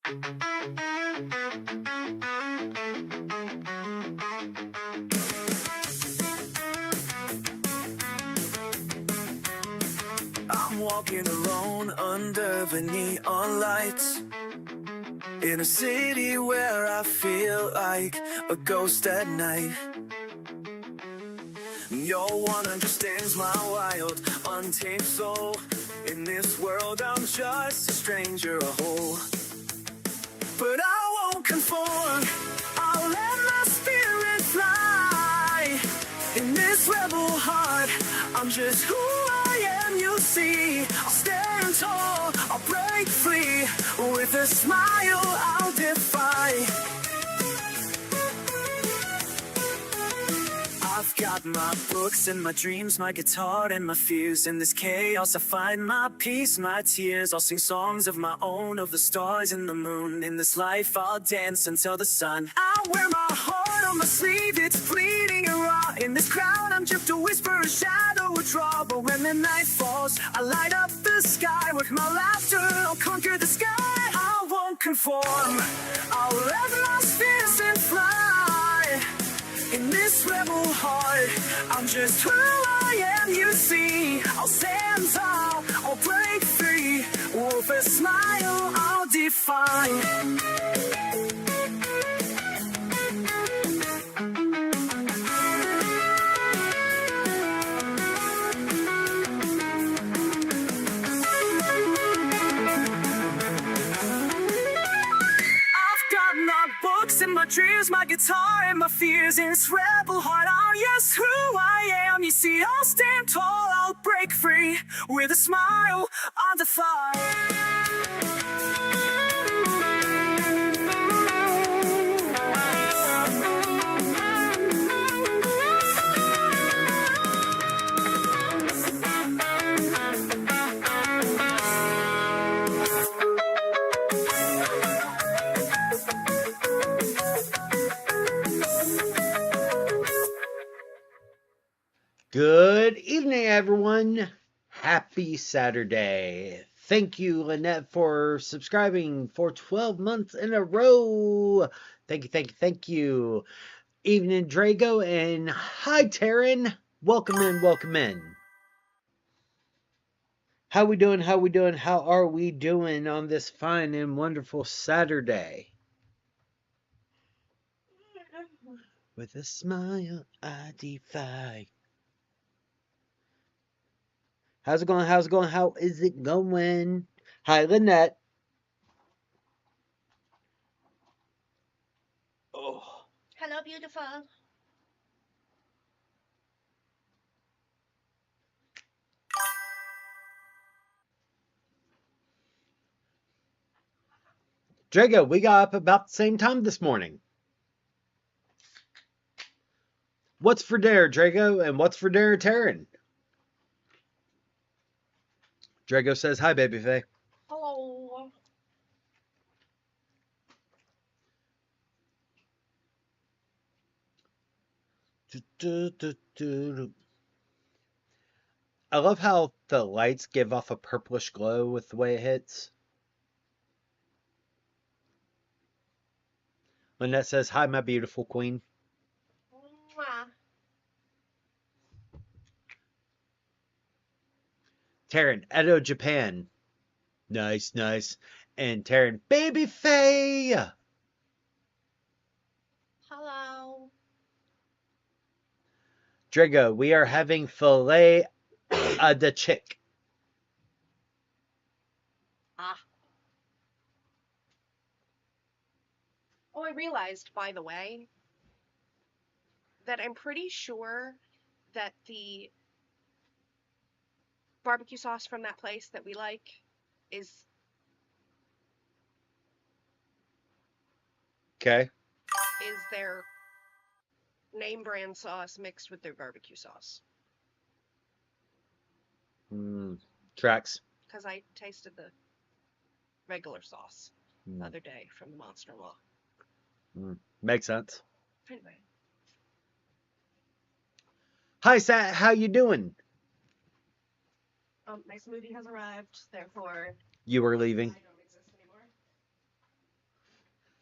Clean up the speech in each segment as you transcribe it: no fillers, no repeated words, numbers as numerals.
I'm walking alone under the neon lights in a city where I feel like a ghost at night. No one understands my wild, untamed soul. In this world I'm just a stranger, a hole. But I won't conform, I'll let my spirit fly. In this rebel heart, I'm just who I am, you'll see. I'll stand tall, I'll break free. With a smile I'll defy. I've got my books and my dreams, my guitar and my fears. In this chaos I find my peace, my tears. I'll sing songs of my own, of the stars and the moon. In this life I'll dance until the sun. I wear my heart on my sleeve, it's bleeding and raw. In this crowd I'm just a whisper, a shadow, a draw. But when the night falls, I light up the sky. With my laughter I'll conquer the sky. I won't conform, I'll let my spirit fly. In this rebel heart, I'm just who I am, you see. I'll stand tall, I'll break free. With a smile, I'll defy. And my dreams, my guitar and my fears. In this rebel heart, I'm yes who I am. You see, I'll stand tall, I'll break free. With a smile, I'll defy. Good evening, everyone. Happy Saturday. Thank you, Lynette, for subscribing for 12 months in a row. Thank you, thank you, thank you. Evening, Drago, and hi, Taryn. Welcome in, welcome in. How we doing, how we doing, how are we doing on this fine and wonderful Saturday? With a smile, I defy. How's it going? How's it going? How is it going? Hi, Lynette. Oh. Hello, beautiful. Drago, we got up about the same time this morning. What's for dinner, Drago? And what's for dinner, Taryn? Drago says, hi, baby Faye. Hello. I love how the lights give off a purplish glow with the way it hits. Lynette says, hi, my beautiful queen. Mwah. Taryn, Edo, Japan. Nice, nice. And Taryn, baby Faye. Hello. Drago, we are having filet de chick. Ah. Oh, I realized, by the way, that I'm pretty sure that the barbecue sauce from that place that we like is their name brand sauce mixed with their barbecue sauce. Tracks. Because I tasted the regular sauce the other day from the Monster-in-Law. Makes sense. Anyway. Hi, Sat. How you doing? My smoothie has arrived, therefore You were leaving. I don't exist anymore.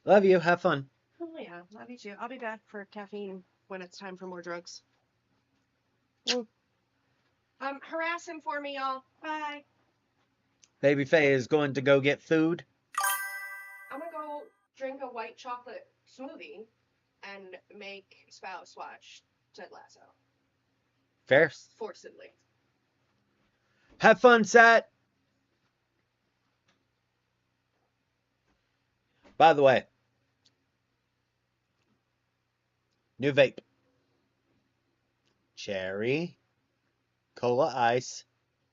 Love you. Have fun. Oh yeah, love you too. I'll be back for caffeine when it's time for more drugs. Harass him for me, y'all. Bye. Baby Faye is going to go get food. I'm gonna go drink a white chocolate smoothie and make spouse watch Ted Lasso. Fair. Forcedly. Have fun, Sat. By the way, new vape. Cherry, cola ice,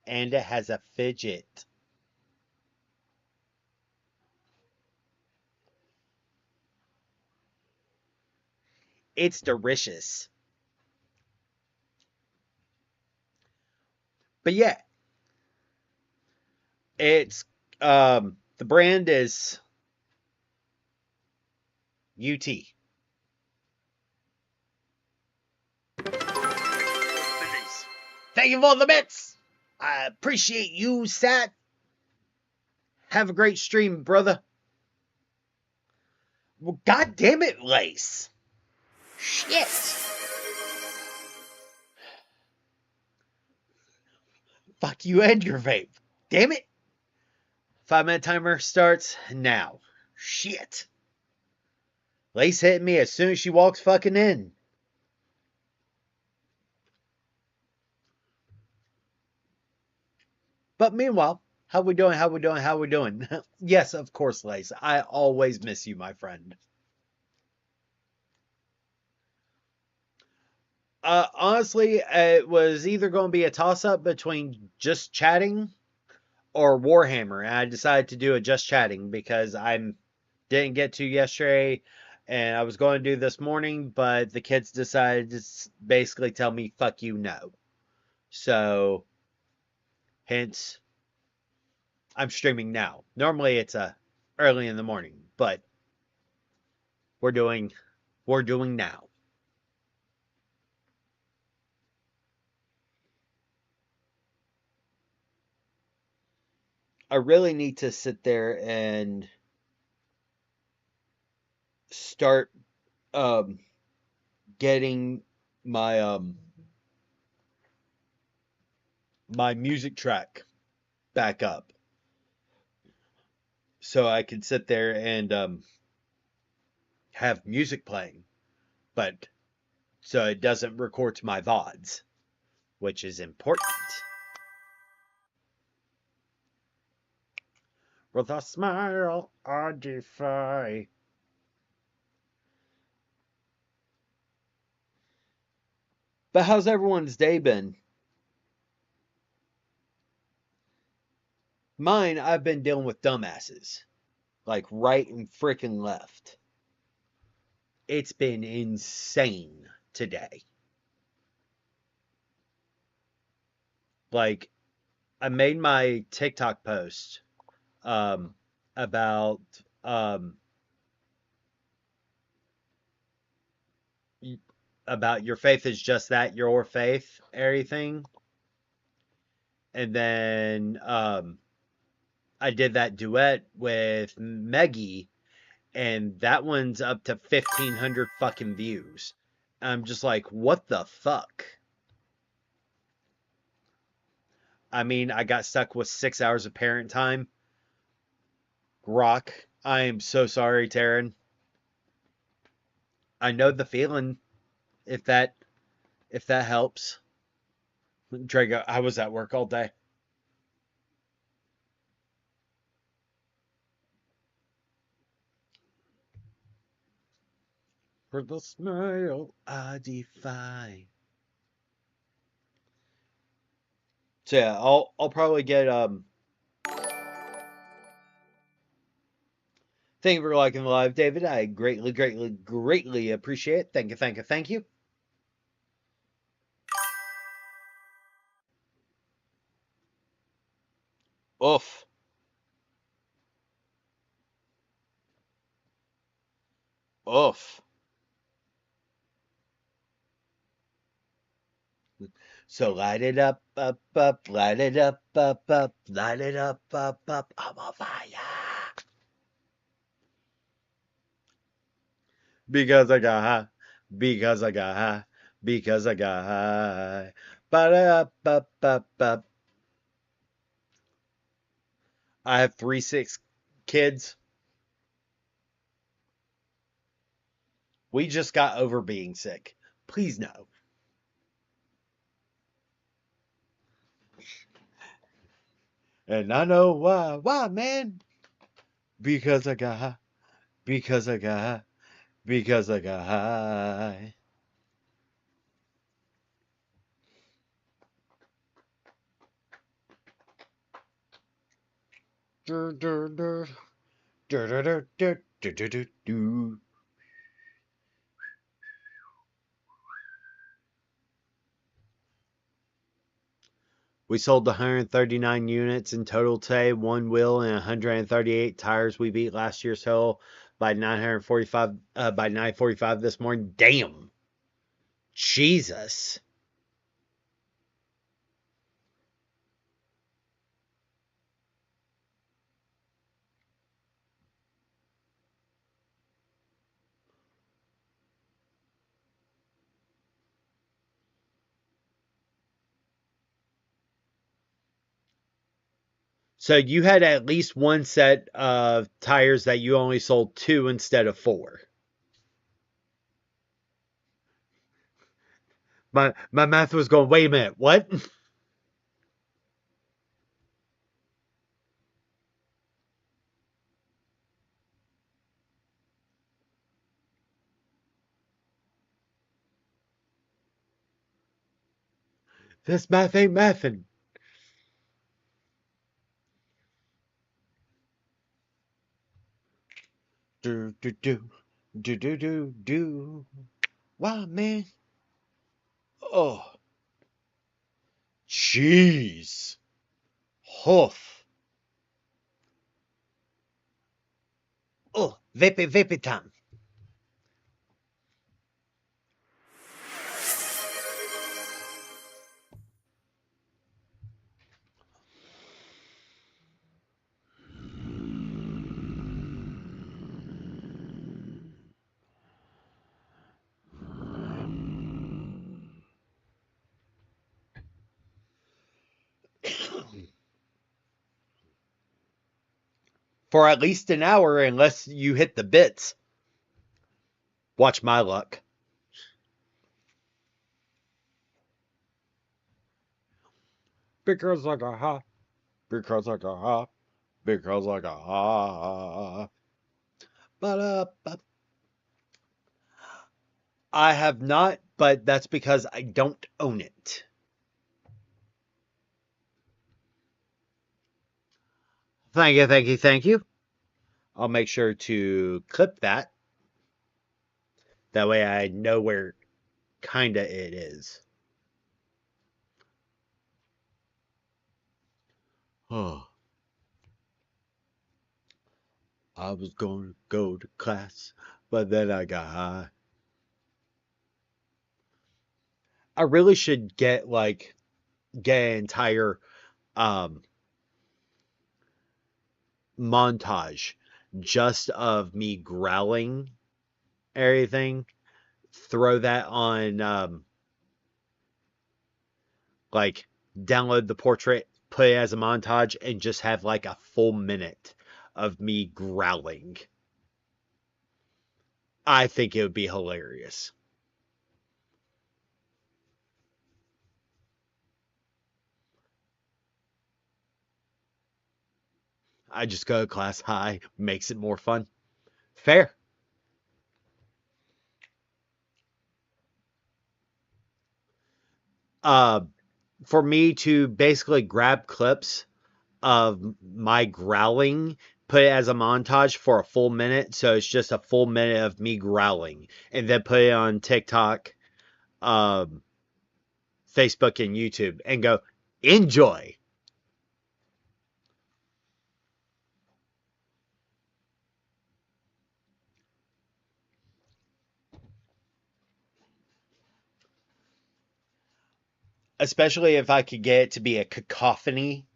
and it has a fidget. It's delicious. But yeah, it's the brand is UT. Thank you for the bits. I appreciate you, Sat. Have a great stream, brother. Well, God damn it, Lace. Shit. Fuck you and your vape. Damn it. 5-minute timer starts now. Shit. Lace hit me as soon as she walks fucking in. But meanwhile, how we doing? How we doing? How we doing? Yes, of course, Lace. I always miss you, my friend. Honestly, it was either going to be a toss-up between just chatting or Warhammer, and I decided to do a just chatting because I didn't get to yesterday, and I was going to do this morning, but the kids decided to basically tell me, fuck you, no. So, hence, I'm streaming now. Normally it's early in the morning, but we're doing now. I really need to sit there and start getting my my music track back up so I can sit there and have music playing, but so it doesn't record to my VODs, which is important. With a smile, I defy. But how's everyone's day been? Mine, I've been dealing with dumbasses. Like right and freaking left. It's been insane today. Like, I made my TikTok post about about your faith is just that, your faith, everything. And then I did that duet with Meggie, and that one's up to 1,500 fucking views. I'm just like, what the fuck? I mean, I got stuck with 6 hours of parent time. Rock, I am so sorry, Taryn. I know the feeling, if that helps. Drago, I was at work all day. For the smile I defy. So yeah, I'll probably get Thank you for liking the live, David. I greatly appreciate it. Thank you. Oof. Oof. So light it up, light it up, light it up, I'm on fire. Because I got high. Because I got high. Because I got high. Ba-da-ba-ba-ba. I have 3 sick kids. We just got over being sick. Please no. And I know why. Why, man? Because I got high. Because I got high. Because I got high. Dur, dur, dur. Dur, dur, dur, dur, dur, dur, dur, dur. We sold 139 units in total today, one wheel and 138 tires. We beat last year's total by 945 this morning. Damn. Jesus. So you had at least one set of tires that you only sold 2 instead of 4. My math was going, wait a minute, what? This math ain't mathin'. Do do do do do do do. Wow, man. Oh, jeez. Hoof. Oh, vape time. For at least an hour, unless you hit the bits. Watch my luck. Because I got high. Because I got high. Because I got high. But I have not, but that's because I don't own it. Thank you, thank you, thank you. I'll make sure to clip that. That way I know where kinda it is. Oh, I was going to go to class, but then I got high. I really should get an entire um montage just of me growling everything. Throw that on like download the portrait, put it as a montage, and just have like a full minute of me growling. I think it would be hilarious. I just go to class high, makes it more fun. Fair. Uh, for me to basically grab clips of my growling, put it as a montage for a full minute. So it's just a full minute of me growling, and then put it on TikTok, um, Facebook, and YouTube, and go enjoy. Especially if I could get it to be a cacophony.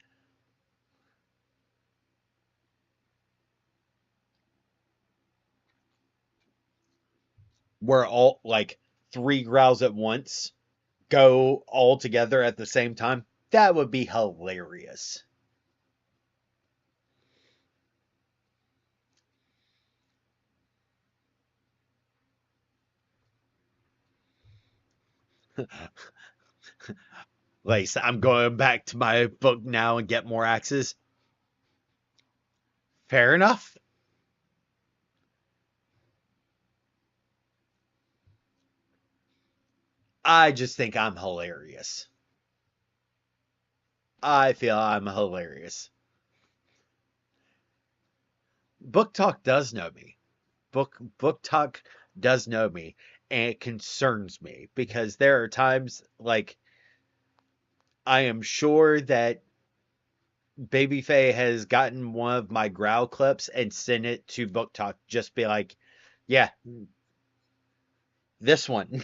where all like 3 growls at once go all together at the same time, that would be hilarious. Lace, I'm going back to my book now and get more axes. Fair enough. I just think I'm hilarious. I feel I'm hilarious. Book Talk does know me. Book Talk does know me, and it concerns me because there are times like I am sure that Babyface has gotten one of my growl clips and sent it to Book Talk. Just be like, yeah, this one.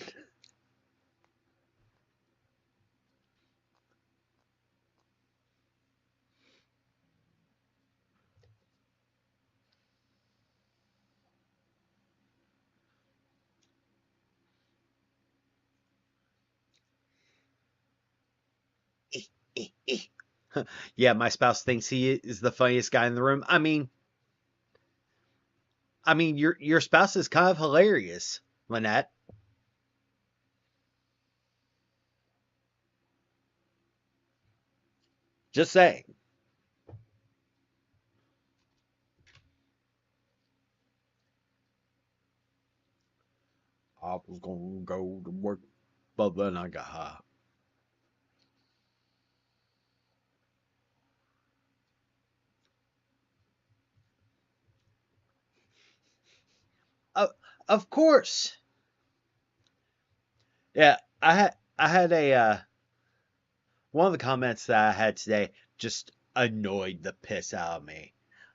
Yeah, my spouse thinks he is the funniest guy in the room. I mean, your spouse is kind of hilarious, Lynette. Just saying. I was gonna go to work, but then I got high. Uh, of course. Yeah, I had a one of the comments that I had today just annoyed the piss out of me,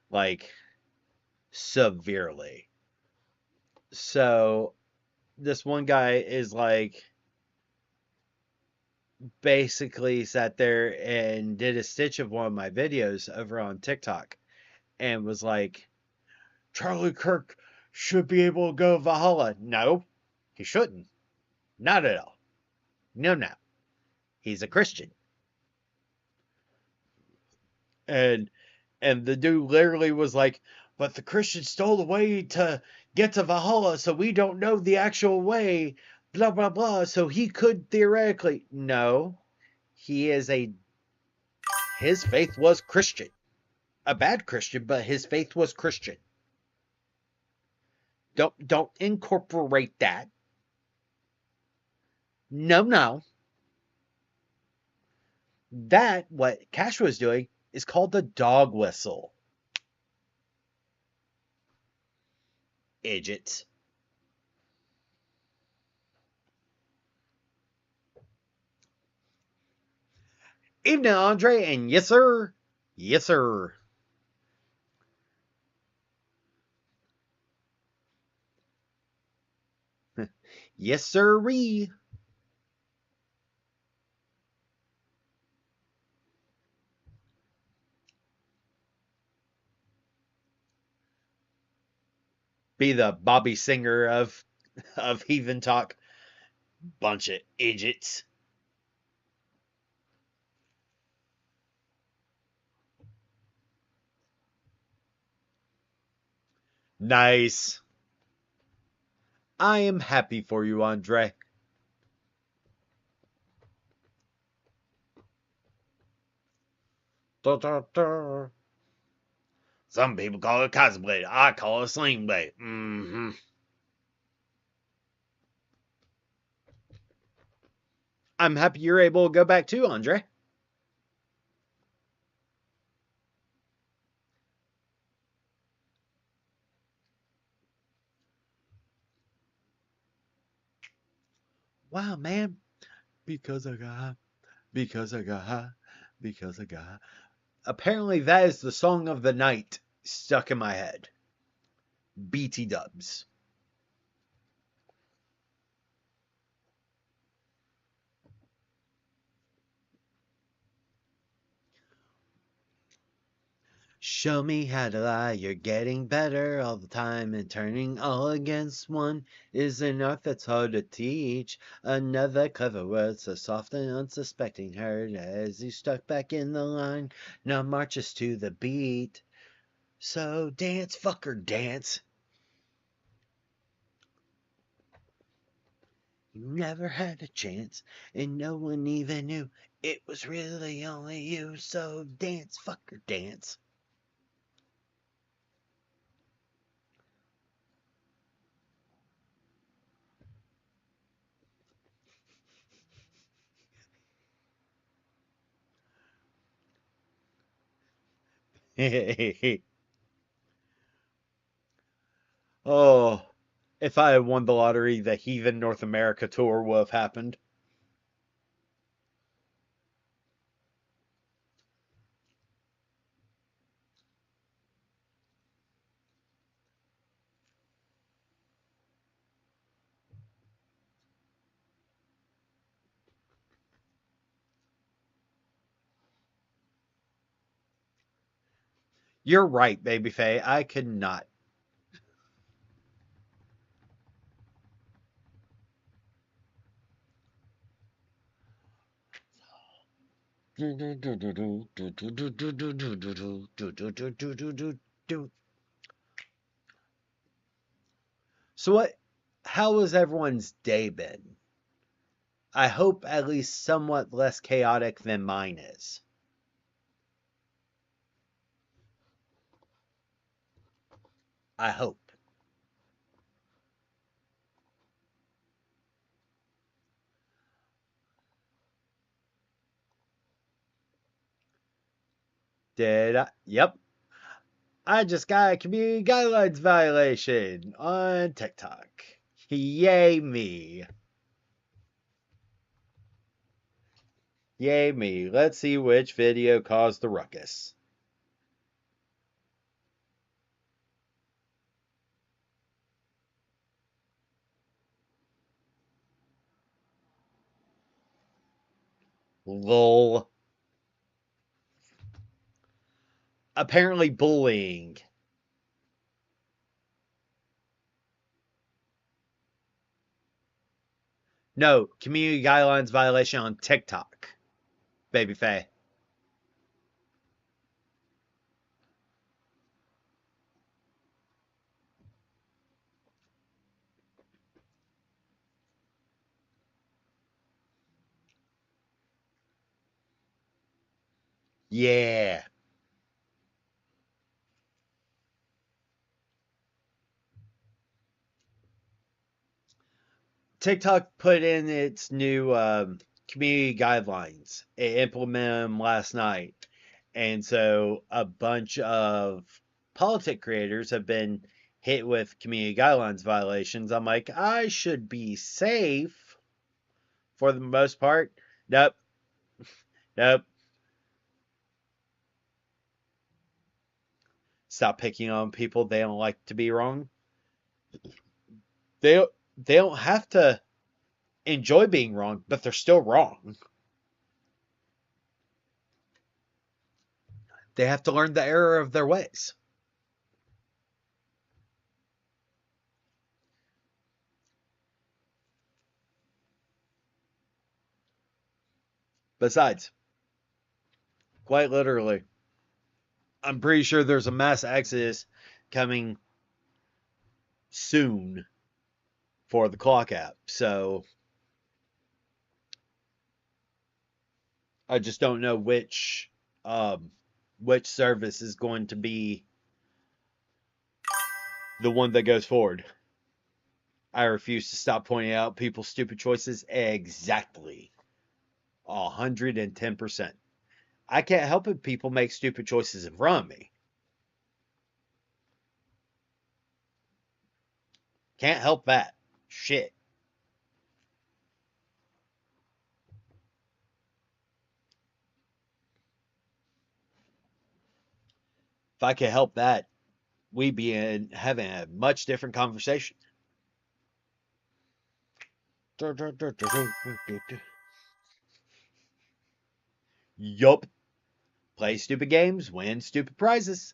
like severely. So this one guy is like basically sat there and did a stitch of one of my videos over on TikTok and was like, Charlie Kirk should be able to go Valhalla. No, he shouldn't. Not at all. No, no. He's a Christian. And the dude literally was like, but the Christians stole the way to get to Valhalla, so we don't know the actual way, blah, blah, blah. So he could theoretically. No, he is his faith was Christian. A bad Christian, but his faith was Christian. Don't incorporate that. No, no. That, what Cash was doing, is called the dog whistle. Idiots. Evening, Andre, and yes, sir. Yes, sir. Yes, sirree. Be the Bobby Singer of Heathen Talk. Bunch of idiots. Nice. I am happy for you, Andre. Da, da, da. Some people call it a Kaiser blade. I call it a sling blade. Mm-hmm. I'm happy you're able to go back too, Andre. Wow, man. Because I got high. Because I got high. Because I got high. Apparently, that is the song of the night stuck in my head. BT dubs. Show me how to lie, you're getting better all the time, and turning all against one is an art that's hard to teach. Another clever word, so soft and unsuspecting, heard as you stuck back in the line, now marches to the beat. So dance, fucker, dance. You never had a chance, and no one even knew it was really only you. So dance, fucker, dance. Oh, if I had won the lottery, the Heathen North America tour would have happened. You're right, Babyface. I could not. So what? How has everyone's day been? I hope at least somewhat less chaotic than mine is. I hope. Did I? Yep. I just got a community guidelines violation on TikTok. Yay me. Yay me. Let's see which video caused the ruckus. Lol. Apparently bullying. No, community guidelines violation on TikTok. Babyface. Yeah. TikTok put in its new community guidelines. It implemented them last night. And so a bunch of politic creators have been hit with community guidelines violations. I'm like, I should be safe for the most part. Nope. Nope. Stop picking on people they don't like to be wrong. They they don't have to enjoy being wrong, but they're still wrong. They have to learn the error of their ways. Besides, quite literally, I'm pretty sure there's a mass exodus coming soon for the clock app. So I just don't know which service is going to be the one that goes forward. I refuse to stop pointing out people's stupid choices exactly. 110%. I can't help it people make stupid choices in front of me. Can't help that. Shit. If I could help that, we'd be having a much different conversation. Yup. Play stupid games, win stupid prizes.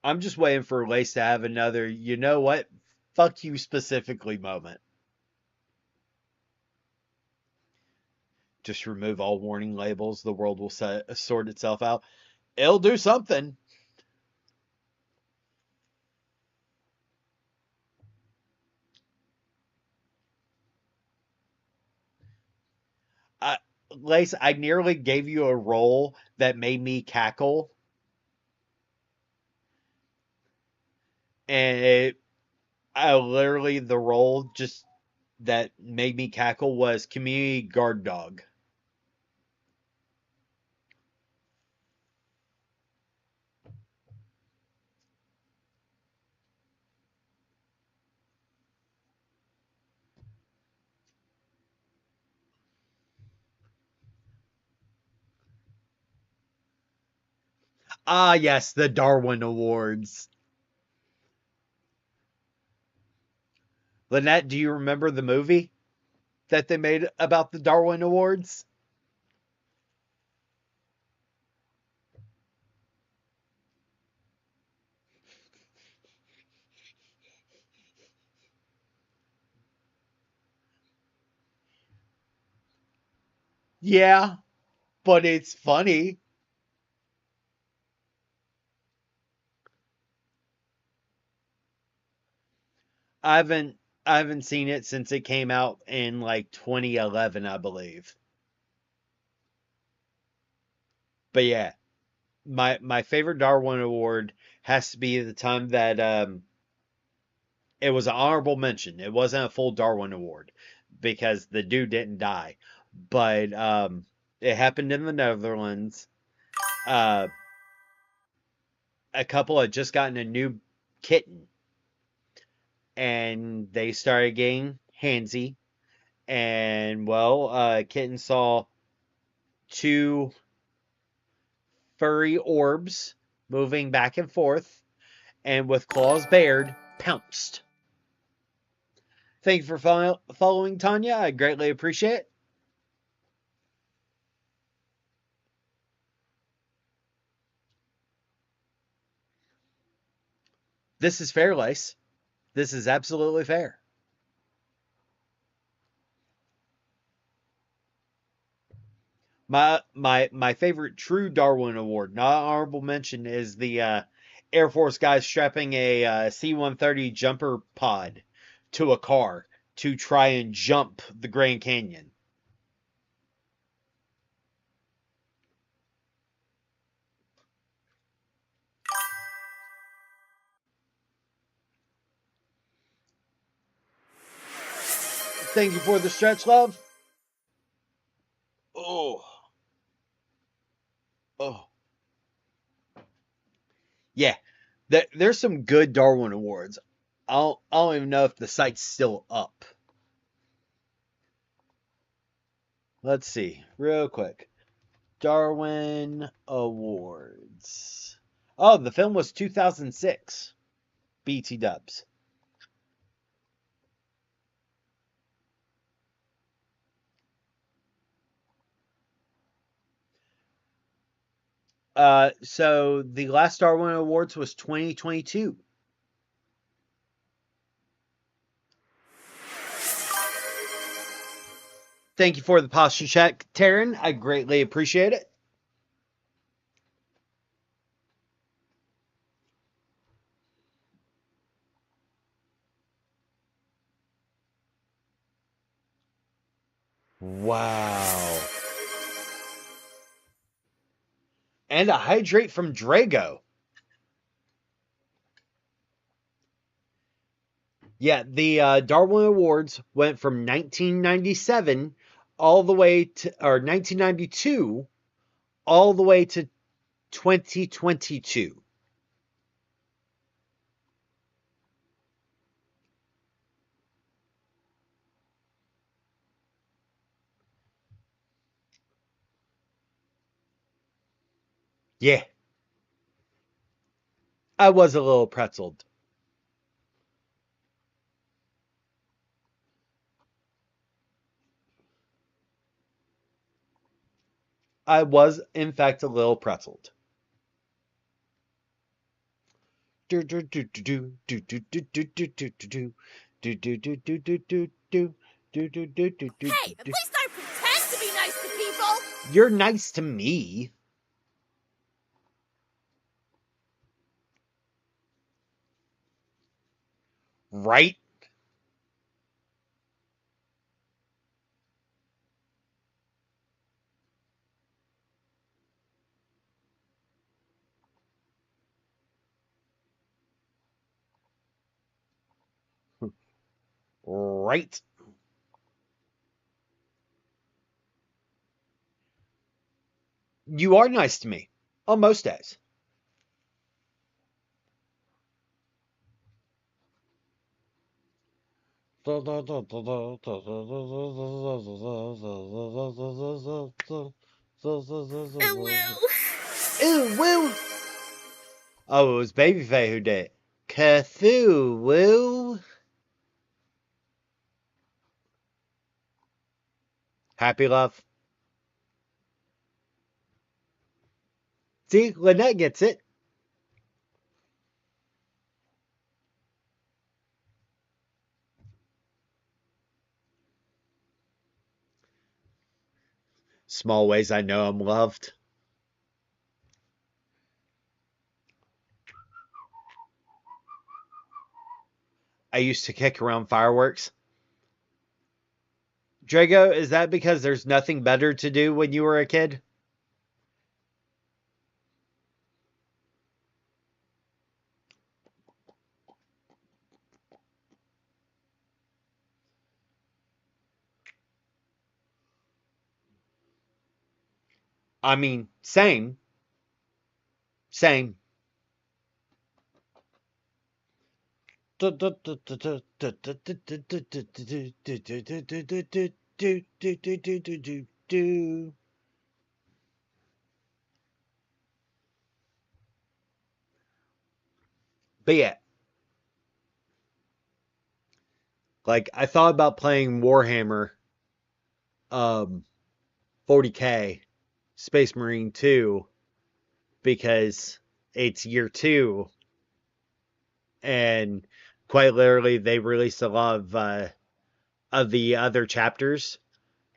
I'm just waiting for Lace to have another, you know what? Fuck you specifically moment. Just remove all warning labels. The world will sort itself out. It'll do something. I, Lace, I nearly gave you a role that made me cackle. And literally, the role just that made me cackle was community guard dog. Ah, yes, the Darwin Awards. Lynette, do you remember the movie that they made about the Darwin Awards? Yeah, but it's funny. I haven't I haven't seen it since it came out in like 2011, I believe. But yeah, my favorite Darwin Award has to be the time that it was an honorable mention. It wasn't a full Darwin Award because the dude didn't die. But it happened in the Netherlands. Uh, a couple had just gotten a new kitten and they started getting handsy. And well, kitten saw two furry orbs moving back and forth and with claws bared, pounced. Thank you for following, Tanya. I greatly appreciate it. This is fair, Lace. This is absolutely fair. My favorite true Darwin Award, not honorable mention, is the Air Force guys strapping a C-130 jumper pod to a car to try and jump the Grand Canyon. Thank you for the stretch, love. Oh, oh, yeah. There's some good Darwin Awards. I don't even know if the site's still up. Let's see, real quick. Darwin Awards. Oh, the film was 2006. BT Dubs. So the last Darwin Awards was 2022. Thank you for the posture check, Taryn. I greatly appreciate it. Wow. And a hydrate from Drago. Yeah, the Darwin Awards went from 1997 all the way to, or 1992 all the way to 2022. Yeah. I was a little pretzeled. I was, in fact, a little pretzeled. Hey, at least I pretend to be nice to people! You're nice to me. Right? Right? You are nice to me. On most days. Ooh, woo. Ooh, woo! Oh, it was Babyface who did it. Cthulhu. Happy love. See, Lynette gets it. Small ways I know I'm loved. I used to kick around fireworks. Drago, is that because there's nothing better to do when you were a kid? I mean, same. Same. But yeah, like I thought about playing Warhammer 40K Space Marine 2 because it's year 2 and quite literally they released a lot of the other chapters,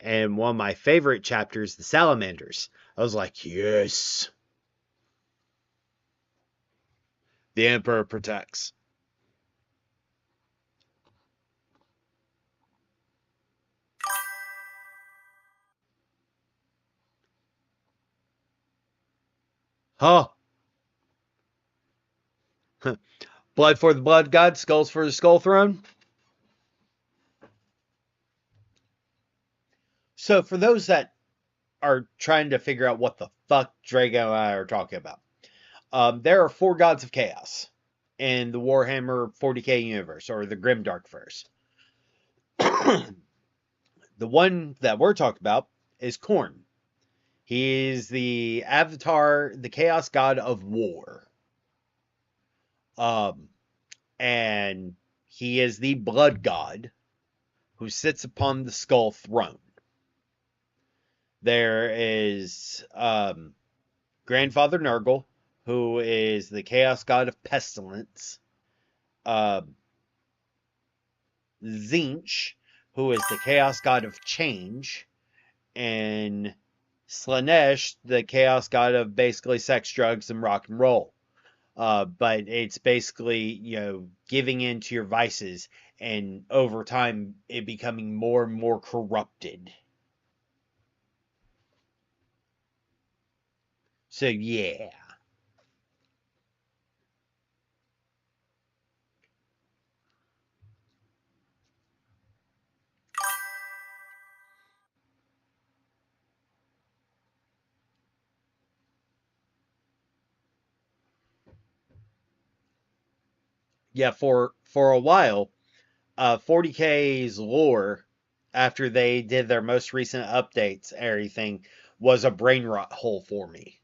and one of my favorite chapters, the Salamanders. I was like, yes. The Emperor protects. Huh. Blood for the blood god, skulls for the skull throne. So for those that are trying to figure out what the fuck Drago and I are talking about, there are 4 gods of chaos in the Warhammer 40K universe, or the Grimdarkverse. The one that we're talking about is Khorne. He is the avatar, the chaos god of war. Um, and he is the blood god who sits upon the skull throne. There is Grandfather Nurgle, who is the chaos god of pestilence. Tzeentch, who is the chaos god of change. And Slanesh, the chaos god of basically sex, drugs, and rock and roll. But it's basically, giving in to your vices and over time it becoming more and more corrupted. So, yeah. Yeah, for a while, 40K's lore, after they did their most recent updates, everything was a brain rot hole for me.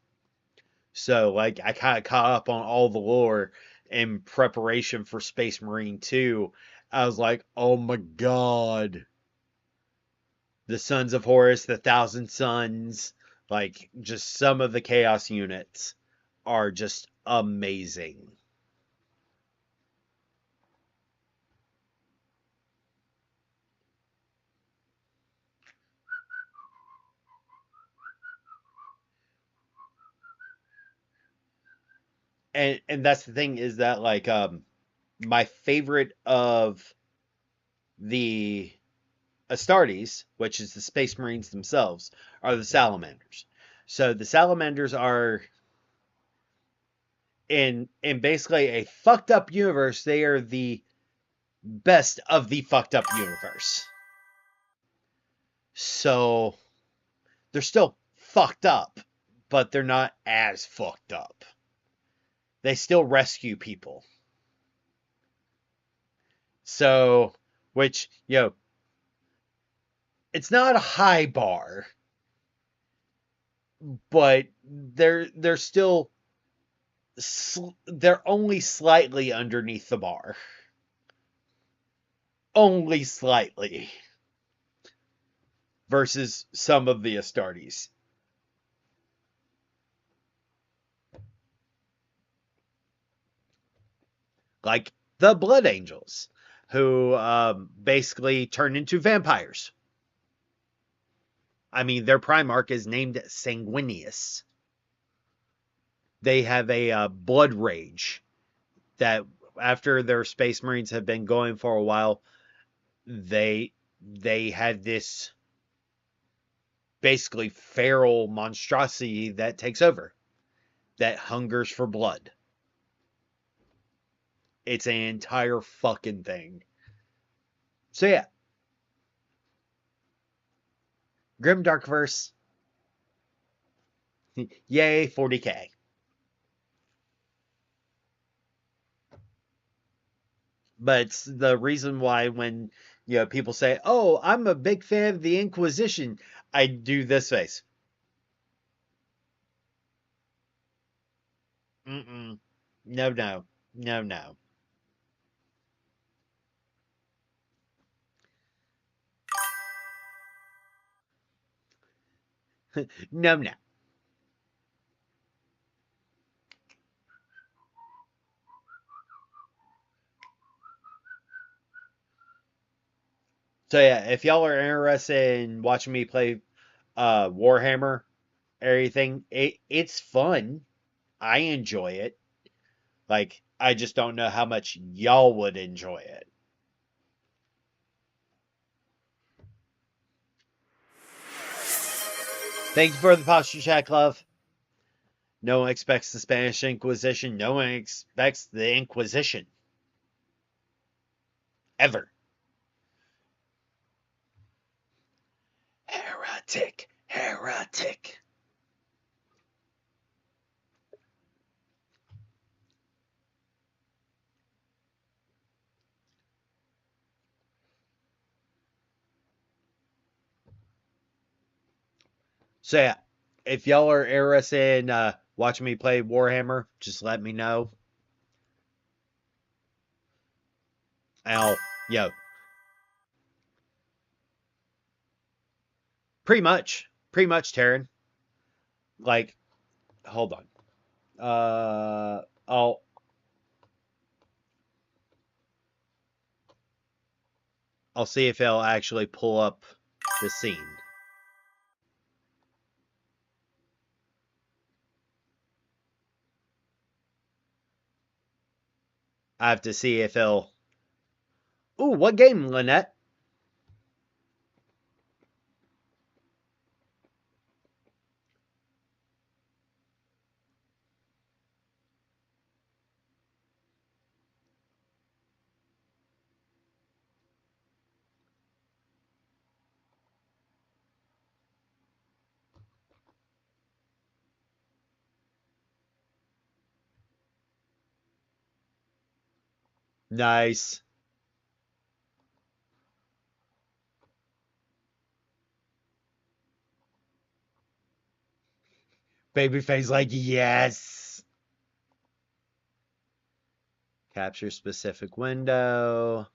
So, like, I kind of caught up on all the lore in preparation for Space Marine 2, I was like, oh my god. The Sons of Horus, the Thousand Suns, like just some of the Chaos units are just amazing. And that's the thing is that like my favorite of the Astartes, which is the Space Marines themselves, are the Salamanders. So the Salamanders are in basically a fucked up universe, they are the best of the fucked up universe. So they're still fucked up, but they're not as fucked up. They still rescue people. So, which, it's not a high bar, but they're still they're only slightly underneath the bar. Only slightly. Versus some of the Astartes. Like the Blood Angels, who basically turn into vampires. I mean, their Primarch is named Sanguinius. They have a blood rage that after their Space Marines have been going for a while, they had this basically feral monstrosity that takes over, that hungers for blood. It's an entire fucking thing. So yeah. Grim Darkverse. Yay, 40k. But it's the reason why when people say, "Oh, I'm a big fan of the Inquisition," I do this face. Mm-mm. No, no, no, no. No, no. So yeah, if y'all are interested in watching me play Warhammer, everything, it's fun. I enjoy it. Like, I just don't know how much y'all would enjoy it. Thank you for the posture check, love. No one expects the Spanish Inquisition. No one expects the Inquisition. Ever. Heretic. Heretic. So yeah, if y'all are interested in watching me play Warhammer, just let me know. I'll, pretty much, Taryn. Like, hold on. I'll see if it'll actually pull up the scene. I have to see if it'll. Ooh, what game, Lynette? Nice. Babyface like, yes. Capture specific window.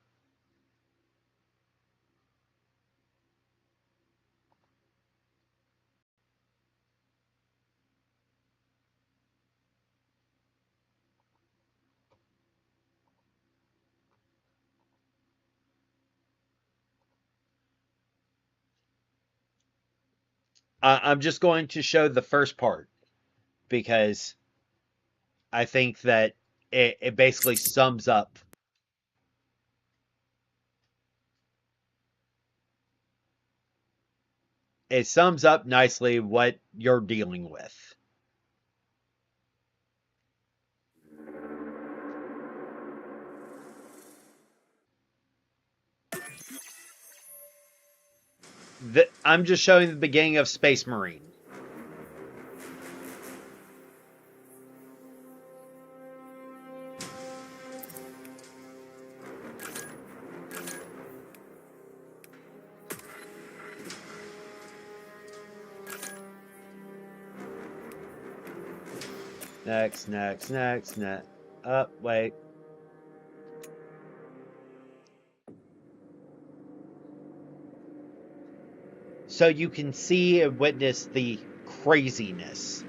I'm just going to show the first part because I think that it basically sums up. It sums up nicely what you're dealing with. I'm just showing the beginning of Space Marine. Next. Wait. So you can see and witness the craziness.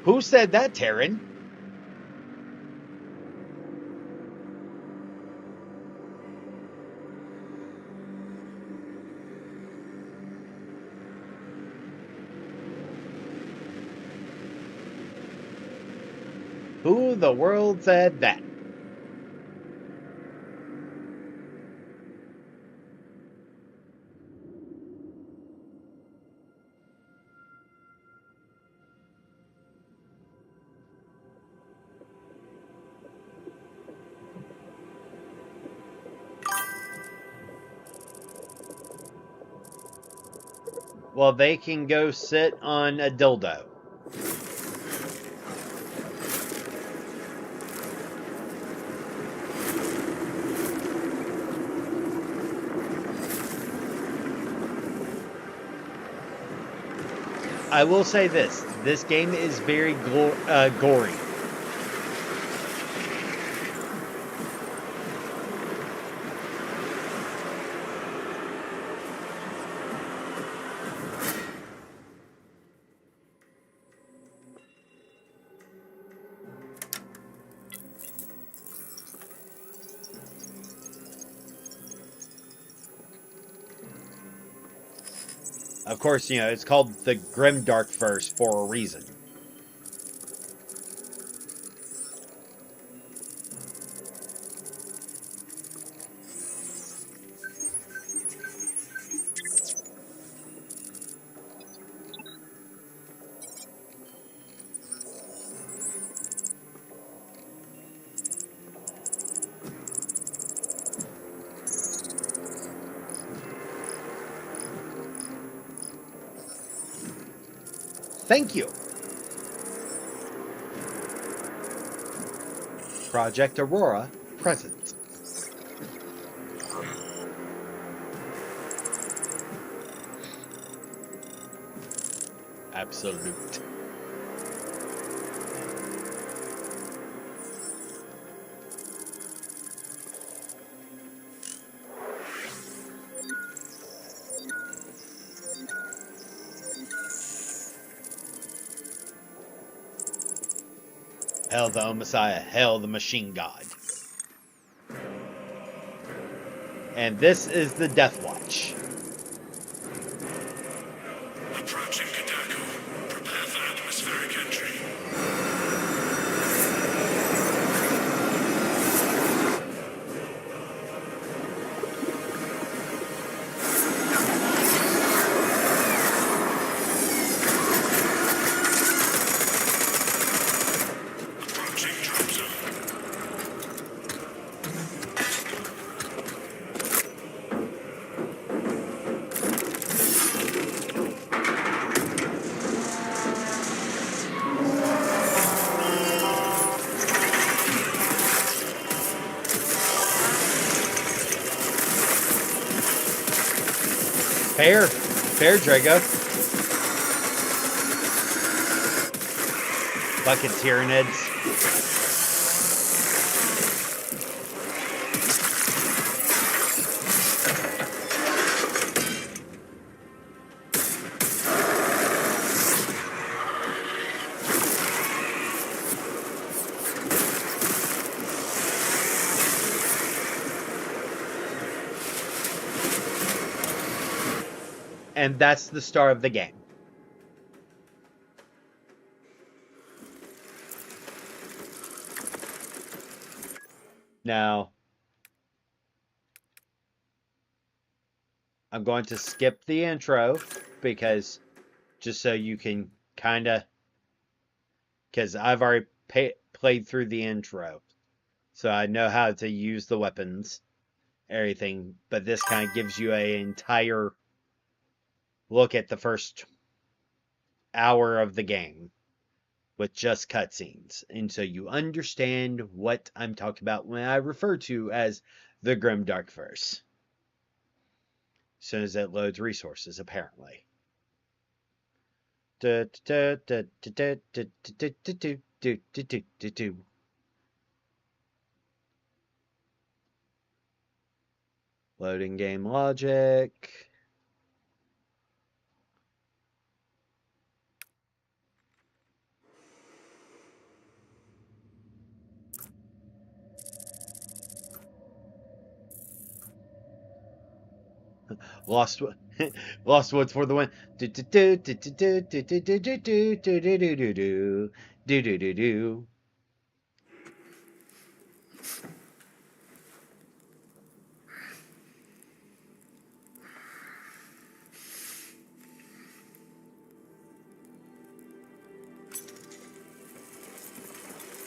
Who said that, Taryn? Who the world said that? Well, they can go sit on a dildo. I will say this. This game is very gory. Of course, you know, it's called the Grimdark verse for a reason. Thank you. Project Aurora present. Absolute. Hail the Messiah, hail the machine god. And this is the Death Watch. Approaching Kadako. Prepare for atmospheric entry. Approaching drop zone. Fair. Fair, Drago. Bucket Tyranids. And that's the start of the game. Now, I'm going to skip the intro because just so you can kind of, because I've already played through the intro. So I know how to use the weapons, everything, but this kind of gives you an entire look at the first hour of the game with just cutscenes. And so you understand what I'm talking about when I refer to as the Grimdarkverse. As soon as it loads resources, apparently. Loading game logic. Lost Woods for the win.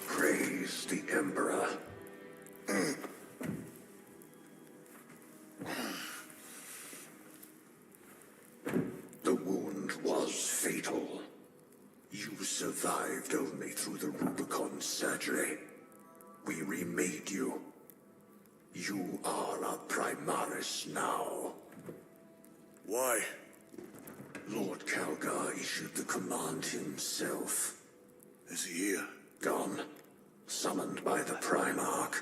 Praise the Emperor. The wound was fatal. You survived only through the Rubicon surgery. We remade you. You are a Primaris now. Why? Lord Calgar issued the command himself. Is he here? Gone. Summoned by the Primarch.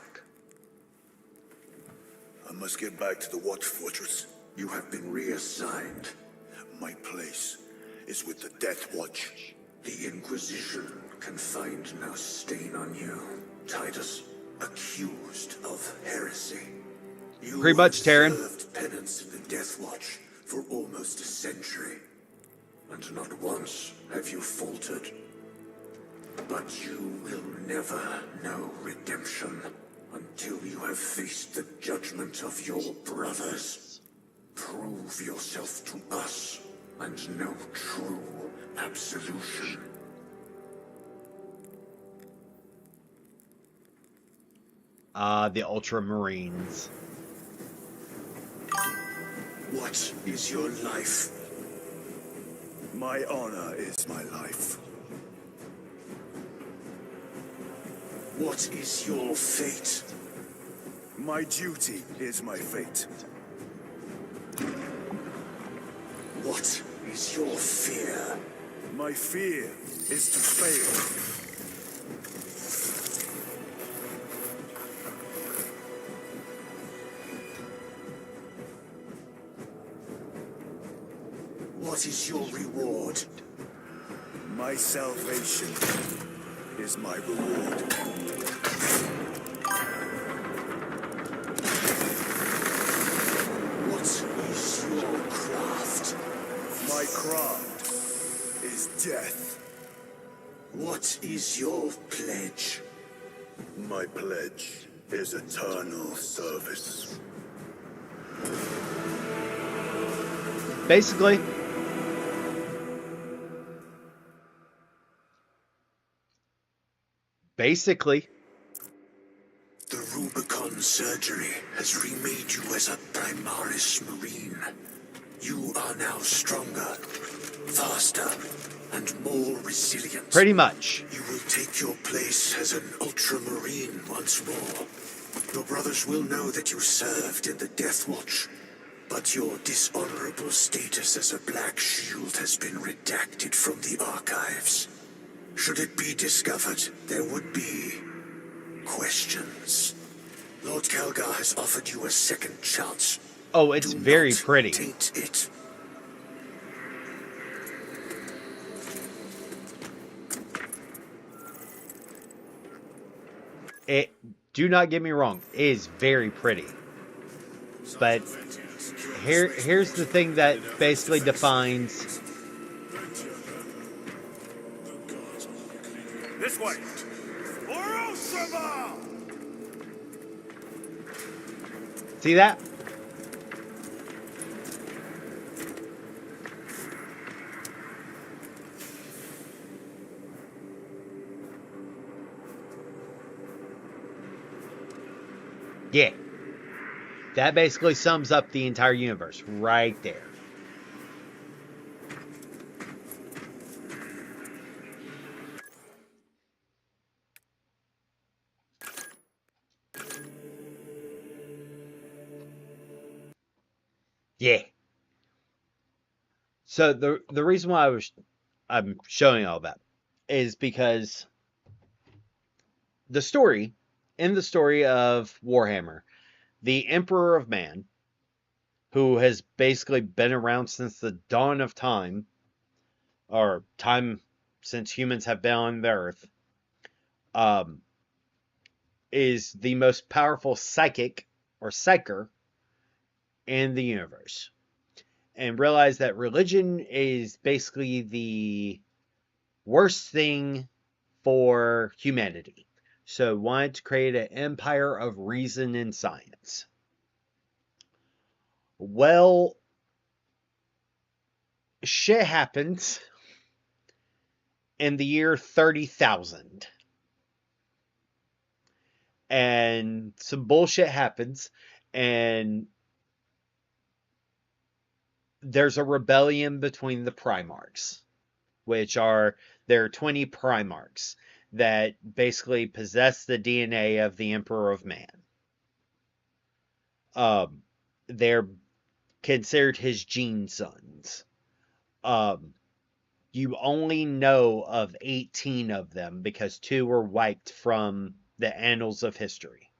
I must get back to the Watch Fortress. You have been reassigned. My place is with the Death Watch. The Inquisition can find no stain on you. Titus, accused of heresy. You Pretty much, Terran. served penance in the Death Watch for almost a century. And not once have you faltered. But you will never know redemption until you have faced the judgment of your brothers. Prove yourself to us and know true absolution. The Ultramarines. What is your life? My honor is my life. What is your fate? My duty is my fate. What is your fear? My fear is to fail. What is your reward? My salvation is my reward. What is your craft? My craft is death. What is your pledge? My pledge is eternal service. Basically, The Rubicon surgery has remade you as a Primaris Marine. You are now stronger, faster, and more resilient. pretty much. You will take your place as an Ultramarine once more. Your brothers will know that you served in the Death Watch, But your dishonorable status as a Black Shield has been redacted from the archives. Should it be discovered, there would be questions. Lord Kelgar has offered you a second chance. Oh, it's Do very not pretty. taint it. Do not get me wrong, it is very pretty. But here's the thing that basically defines. This way. Wholesome! See that? Yeah. That basically sums up the entire universe right there. Yeah. So the reason why I'm showing all that is because in the story of Warhammer, the Emperor of Man, who has basically been around since the dawn of time, or time since humans have been on the earth, is the most powerful psychic or psyker in the universe. And realize that religion is basically the worst thing for humanity. So wanted to create an empire of reason and science. Well, shit happens in the year 30,000. And some bullshit happens, and there's a rebellion between the Primarchs, which are, there are 20 Primarchs that basically possess the DNA of the Emperor of Man. They're considered his gene sons. You only know of 18 of them because 2 were wiped from the annals of history.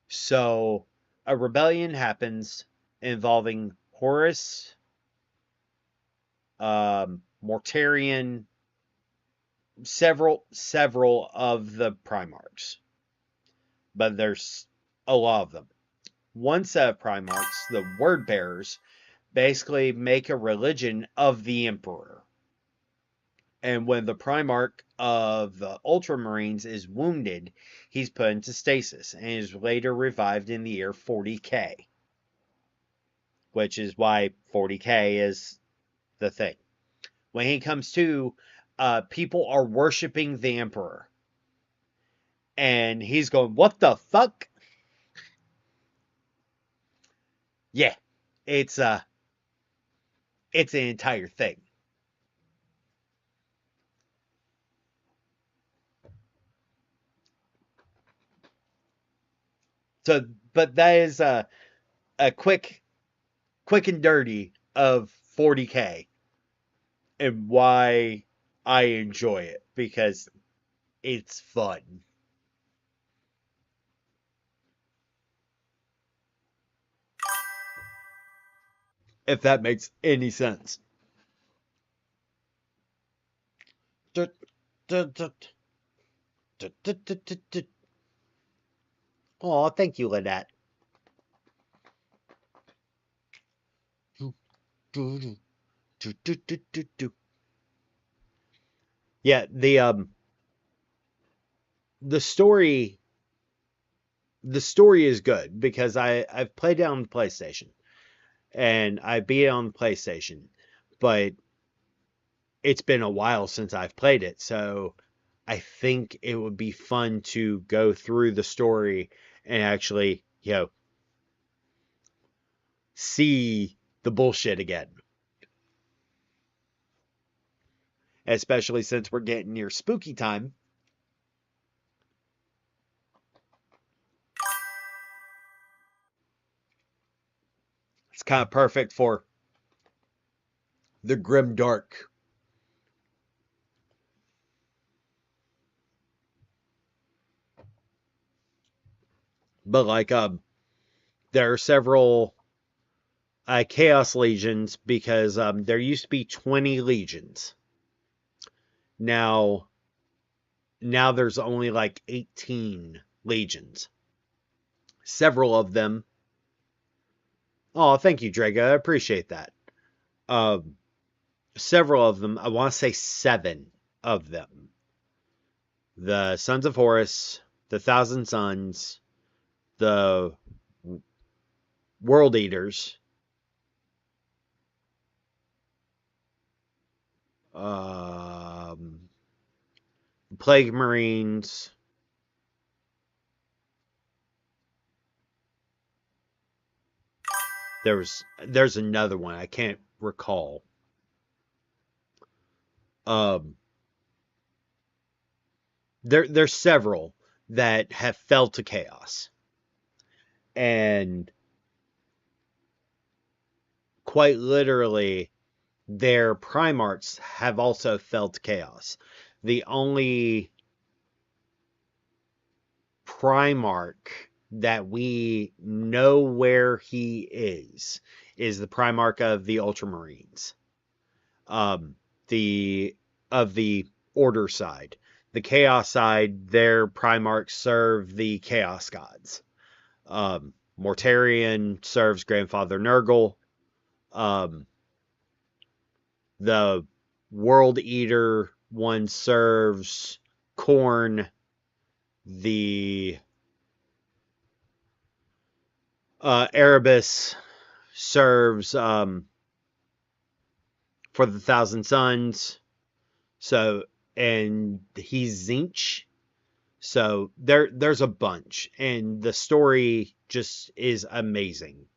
So a rebellion happens involving Horus, Mortarion, several of the Primarchs. But there's a lot of them. One set of Primarchs, the Word Bearers, basically make a religion of the Emperor. And when the Primarch of the Ultramarines is wounded, he's put into stasis and is later revived in the year 40k. Which is why 40k is the thing. When he comes to, people are worshipping the Emperor. And he's going, what the fuck? Yeah, it's an entire thing. So, but that is a quick and dirty of 40k and why I enjoy it, because it's fun. If that makes any sense. Oh, thank you, Lynette. Yeah, the story is good because I've played it on the PlayStation and I beat it on the PlayStation, but it's been a while since I've played it, so I think it would be fun to go through the story and actually, see the bullshit again. Especially since we're getting near spooky time. It's kind of perfect for the grim dark. But like there are several chaos legions because there used to be 20 legions. Now there's only like 18 legions. Several of them. Oh, thank you, Drago. I appreciate that. Several of them, I want to say 7 of them. The Sons of Horus, the Thousand Sons, the World Eaters, Plague Marines, there's another one I can't recall. There's several that have fell to chaos, and quite literally, their Primarchs have also fell to chaos. The only Primarch that we know where he is the Primarch of the Ultramarines. The of the Order side. The Chaos side, their Primarchs serve the Chaos Gods. Mortarion serves Grandfather Nurgle. The World Eater one serves Khorne. The Erebus serves for the Thousand Sons. So, and he's Zinch. So there's a bunch, and the story just is amazing.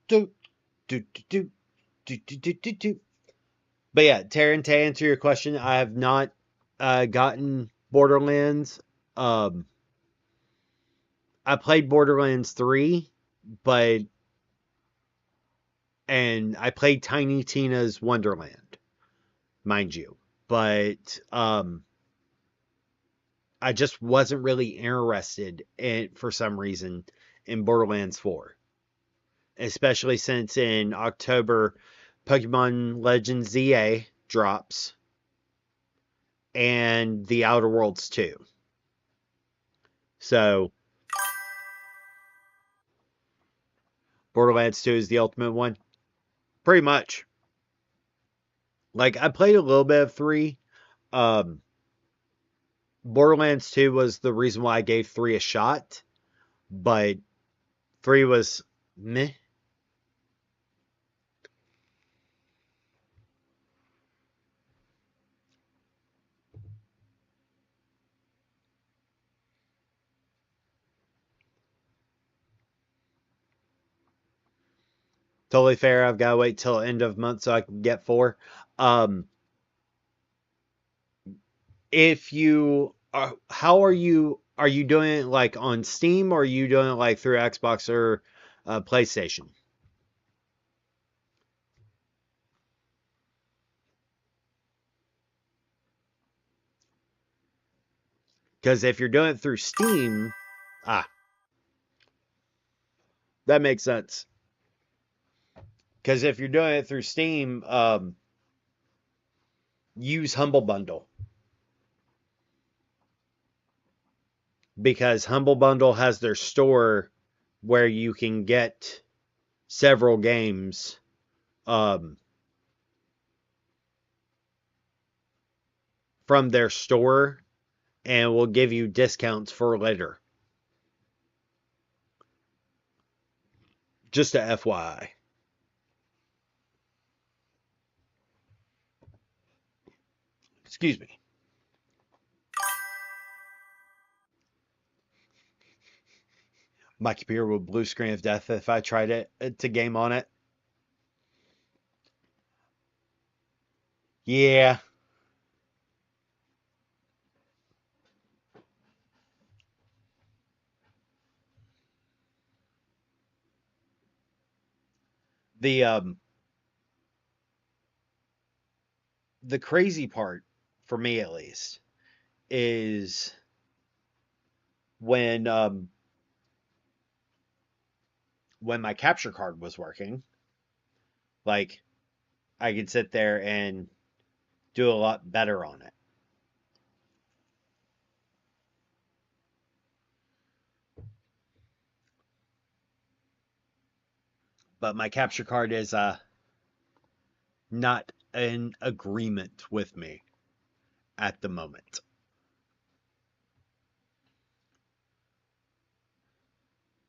But yeah, Taryn, to answer your question, I have not gotten Borderlands. I played Borderlands 3, and I played Tiny Tina's Wonderland, mind you. But I just wasn't really interested for some reason in Borderlands 4. Especially since in October, Pokemon Legends ZA drops, and The Outer Worlds 2. So, Borderlands 2 is the ultimate one? Pretty much. Like, I played a little bit of 3. Borderlands 2 was the reason why I gave 3 a shot, but 3 was meh. Totally fair. I've got to wait till end of month so I can get 4. If you are, how are you doing it like on Steam, or are you doing it like through Xbox or PlayStation? Because if you're doing it through Steam, that makes sense. Because if you're doing it through Steam, use Humble Bundle. Because Humble Bundle has their store where you can get several games from their store, and will give you discounts for later. Just a FYI. Excuse me. My computer would blue screen of death if I tried to game on it. Yeah. The crazy part, for me at least, is when my capture card was working, like I could sit there and do a lot better on it. But my capture card is not in agreement with me at the moment.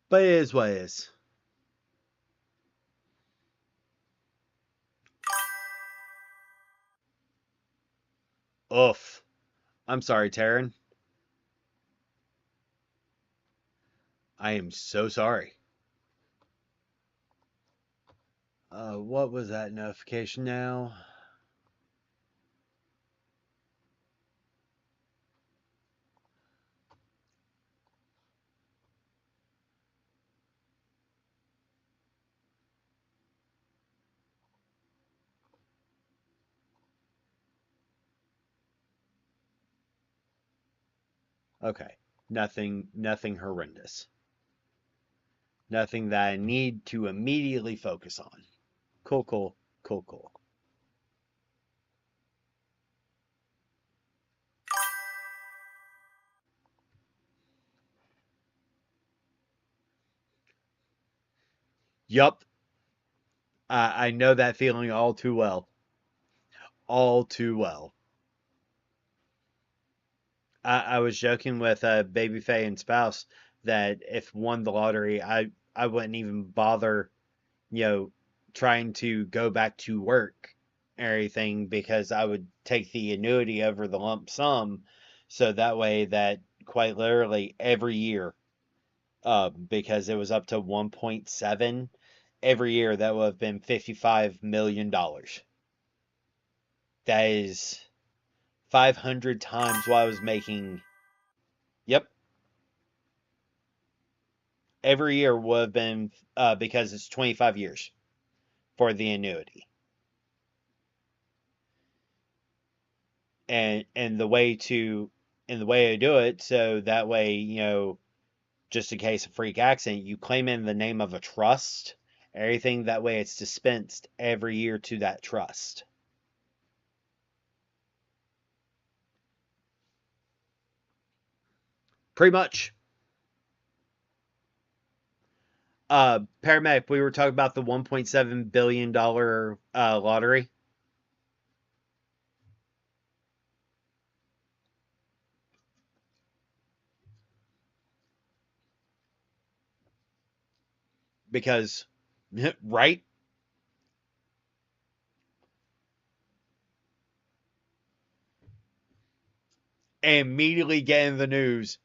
But it is what it is. Oof. I'm sorry, Taryn. I am so sorry. What was that notification now? Okay. Nothing horrendous. Nothing that I need to immediately focus on. Cool. Yup. I know that feeling all too well. All too well. I was joking with Baby Faye and Spouse that if won the lottery, I wouldn't even bother, trying to go back to work or anything, because I would take the annuity over the lump sum, so that way that quite literally every year, because it was up to 1.7 every year, that would have been $55 million. That is 500 times what I was making. Yep. Every year would have been, because it's 25 years for the annuity. And the way to do it, so that way, just in case of freak accident, you claim in the name of a trust. Everything that way, it's dispensed every year to that trust. Pretty much. Paramedic, we were talking about the $1.7 billion lottery. Because, right? And immediately getting the news.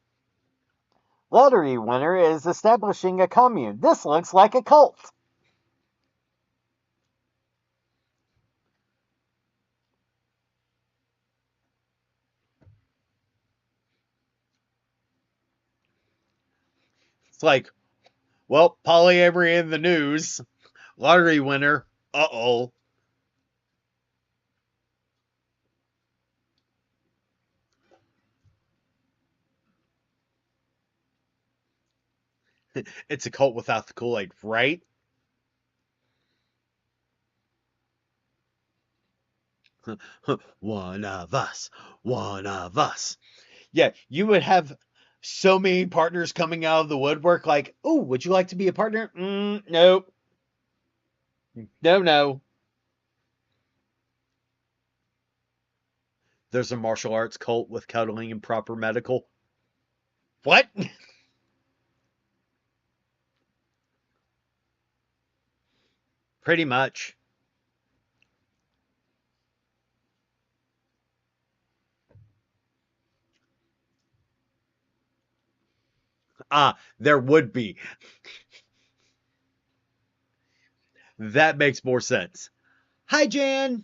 Lottery winner is establishing a commune. This looks like a cult. It's like, well, polyamory in the news. Lottery winner. Uh-oh. It's a cult without the Kool-Aid, right? One of us. One of us. Yeah, you would have so many partners coming out of the woodwork like, oh, would you like to be a partner? Nope. No. There's a martial arts cult with cuddling and proper medical. What? Pretty much. There would be. That makes more sense. Hi, Jan.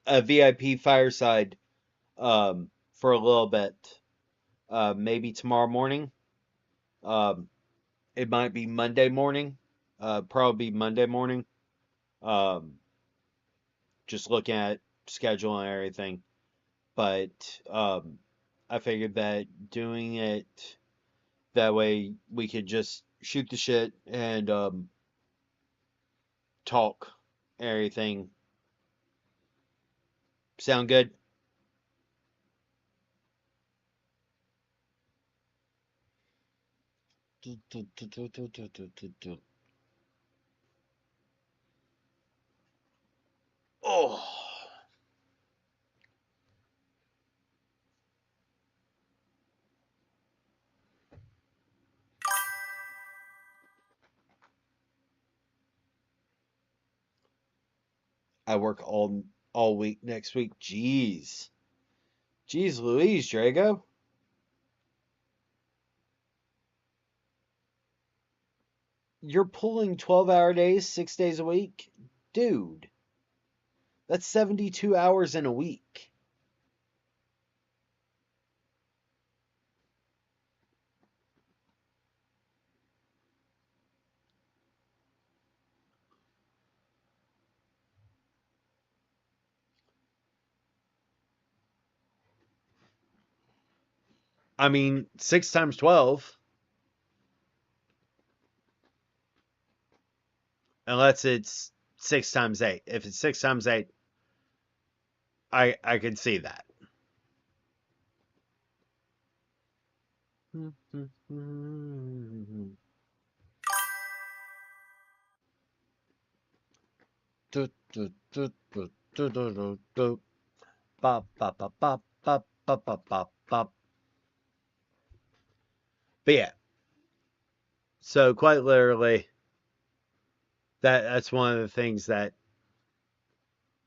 a VIP fireside for a little bit. Maybe tomorrow morning. Um, it might be Monday morning. Probably Monday morning. Um, just looking at schedule and everything. But I figured that doing it that way we could just shoot the shit and talk and everything. Sound good? Oh, I work all week next week. Jeez. Jeez Louise, Drago. You're pulling 12-hour days 6 days a week? Dude, that's 72 hours in a week. I mean, 6 times 12, unless it's 6 times 8. If it's 6 times 8, I can see that. But yeah, so quite literally, that's one of the things that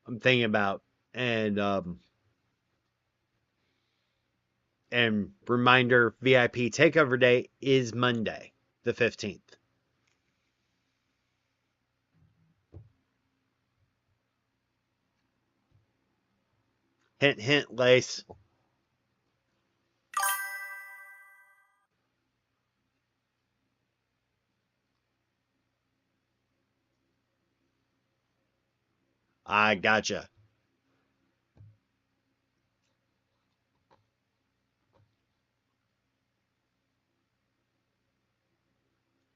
I'm thinking about, and reminder: VIP takeover day is Monday, the 15th. Hint, hint, Lace. I gotcha.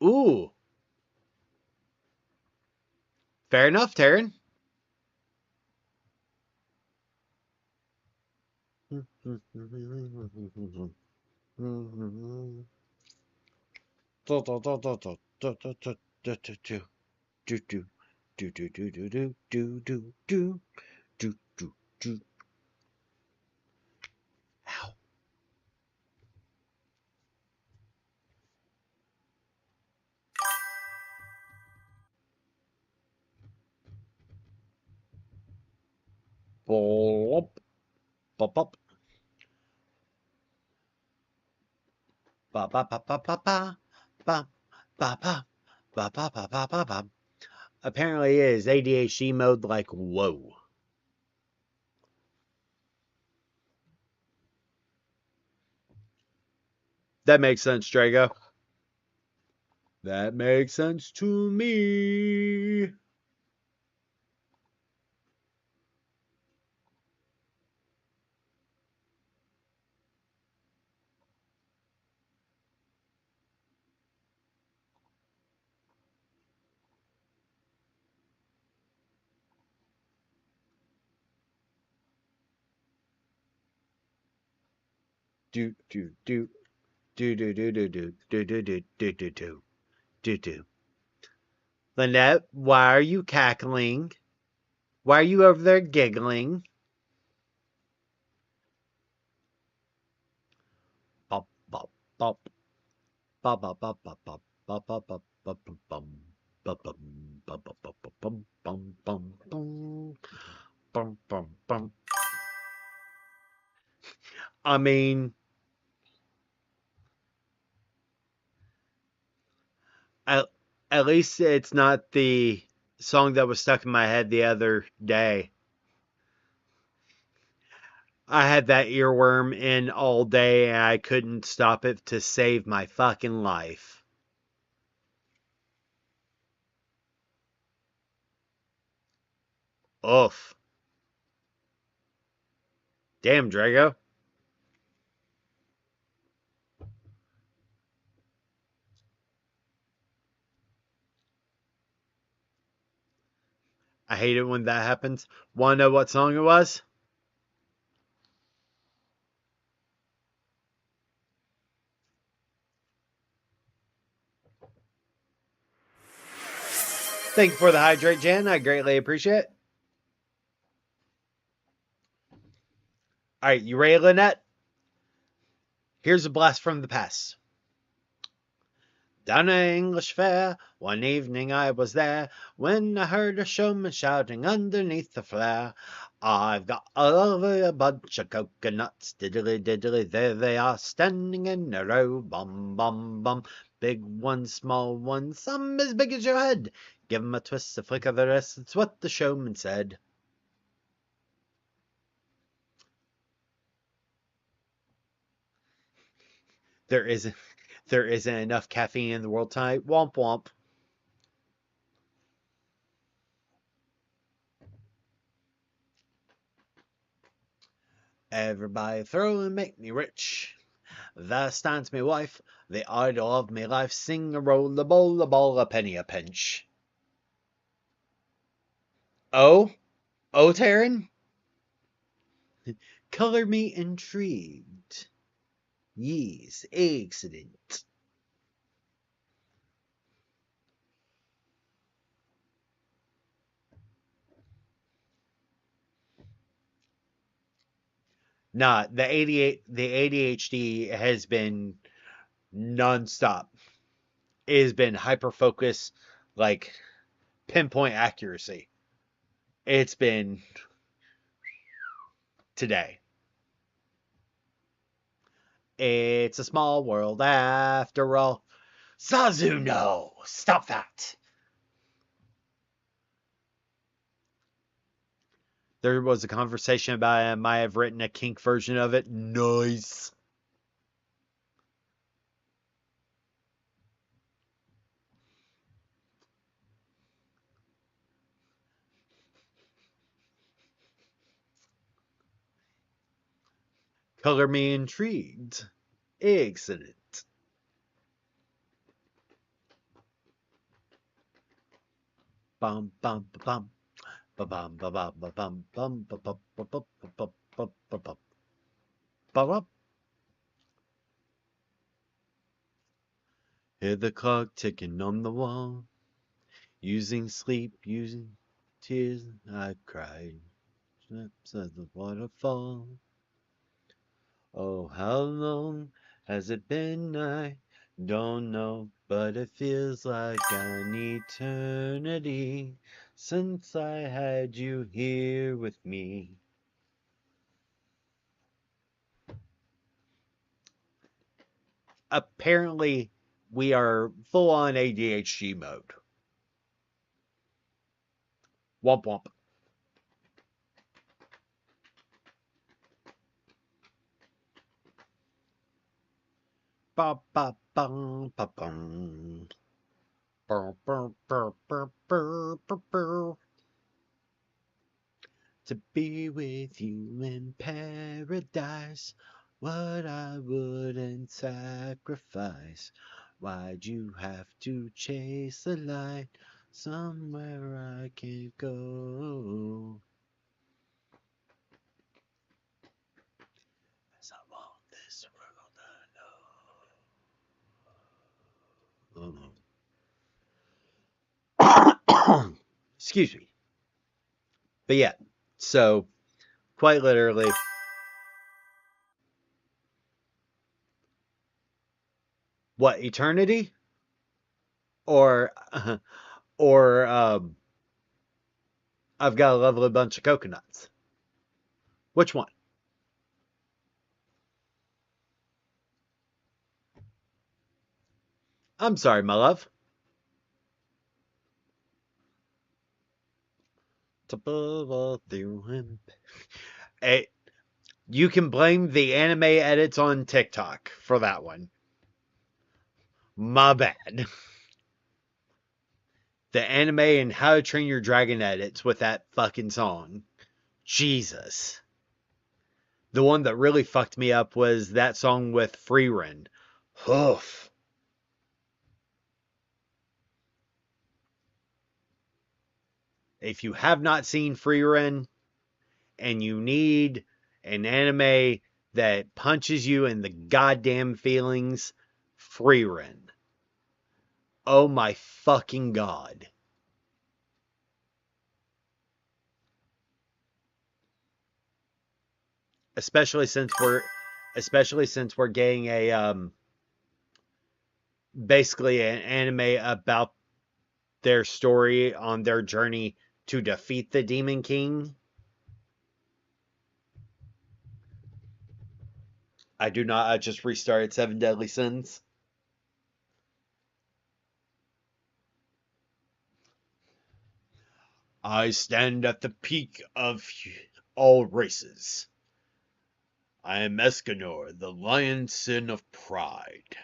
Ooh, fair enough, Taryn. Ow. Bop, bop, bop. Ba ba ba ba ba ba ba ba ba ba ba ba ba ba ba. Apparently it is ADHD mode like whoa. That makes sense, Drago. That makes sense to me. Do do do do do do do do do do do do do do do do. Lynette, why are you cackling? Why are you over there giggling? Bop bop bop bop bop bop bop bop bop bop bop bop bum bum bum bum bum bum bum bum bum bum bum bum. I mean, at, at least it's not the song that was stuck in my head the other day. I had that earworm in all day and I couldn't stop it to save my fucking life. Oof. Damn, Drago. I hate it when that happens. Want to know what song it was? Thank you for the hydrate, Jan. I greatly appreciate it. All right, you ready, Lynette? Here's a blast from the past. Down at English Fair, one evening I was there, when I heard a showman shouting underneath the flare. I've got a bunch of coconuts, diddly diddly, there they are, standing in a row, bum bum bum. Big ones, small ones, some as big as your head. Give 'em a twist, a flick of the wrist, it's what the showman said. There isn't enough caffeine in the world tonight. Womp womp. Everybody throw and make me rich. There stands me wife, the idol of me life. Sing a roll, a bowl, a ball, a penny a pinch. Oh, Taryn? Color me intrigued. Yes, excellent. Nah, the ADHD has been nonstop. It has been hyper focus, like pinpoint accuracy. It's been today. It's a small world after all. Zazu, no! Stop that! There was a conversation about I might have written a kink version of it. Nice. Color me intrigued. Excellent. Bum bum bum bum bum bum bum bum bum bum bum bum bum bum bum bum. Hear the clock ticking on the wall. Using sleep, using tears, I cried. Steps at the waterfall. Oh, how long has it been? I don't know, but it feels like an eternity since I had you here with me. Apparently, we are full on ADHD mode. Womp womp. Ba ba bum ba bum. Burr, burr, burr, burr, burr, burr, burr. To be with you in paradise, what I wouldn't sacrifice. Why'd you have to chase the light somewhere I can't go? As I want this world to know. Excuse me. But yeah, so quite literally, what, eternity? Or or I've got a lovely bunch of coconuts. Which one? I'm sorry, my love. To pull through him. Hey, You can blame the anime edits on TikTok for that one. My bad. The anime and How to Train Your Dragon edits with that fucking song. Jesus. The one that really fucked me up was that song with Freerin. Hoof. If you have not seen Freerin and you need an anime that punches you in the goddamn feelings, Freerin. Oh my fucking god. Especially since we're getting a basically an anime about their story on their journey to defeat the Demon King. I do not. I just restarted Seven Deadly Sins. I stand at the peak of all races. I am Escanor, the lion sin of pride.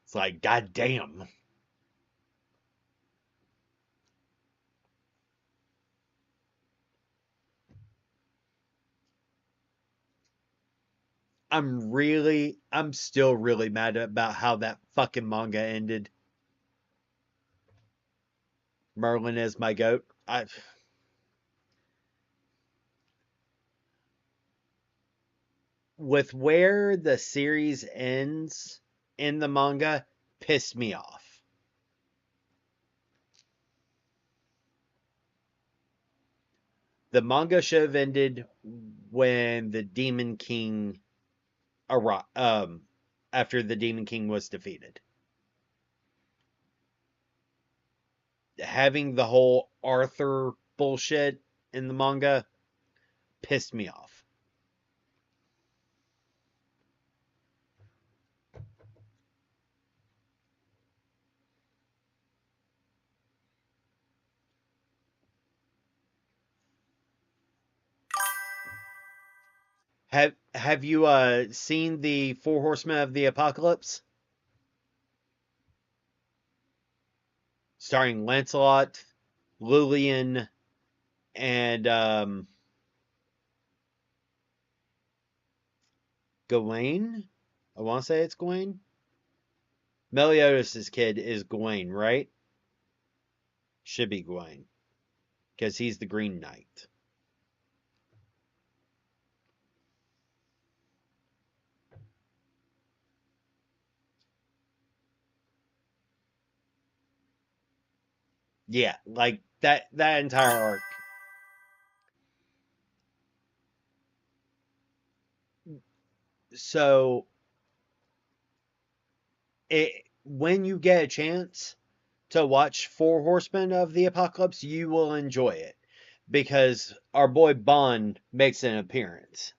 It's like, goddamn. I'm still really mad about how that fucking manga ended. Merlin is my goat. With where the series ends in the manga, pissed me off. The manga should have ended when the Demon King after the Demon King was defeated. Having the whole Arthur bullshit in the manga pissed me off. Have you seen the Four Horsemen of the Apocalypse? Starring Lancelot, Lillian, and Gawain? I want to say it's Gawain. Meliodas' kid is Gawain, right? Should be Gawain. Because he's the Green Knight. Yeah, like that entire arc. So when you get a chance to watch Four Horsemen of the Apocalypse, you will enjoy it. Because our boy Bond makes an appearance.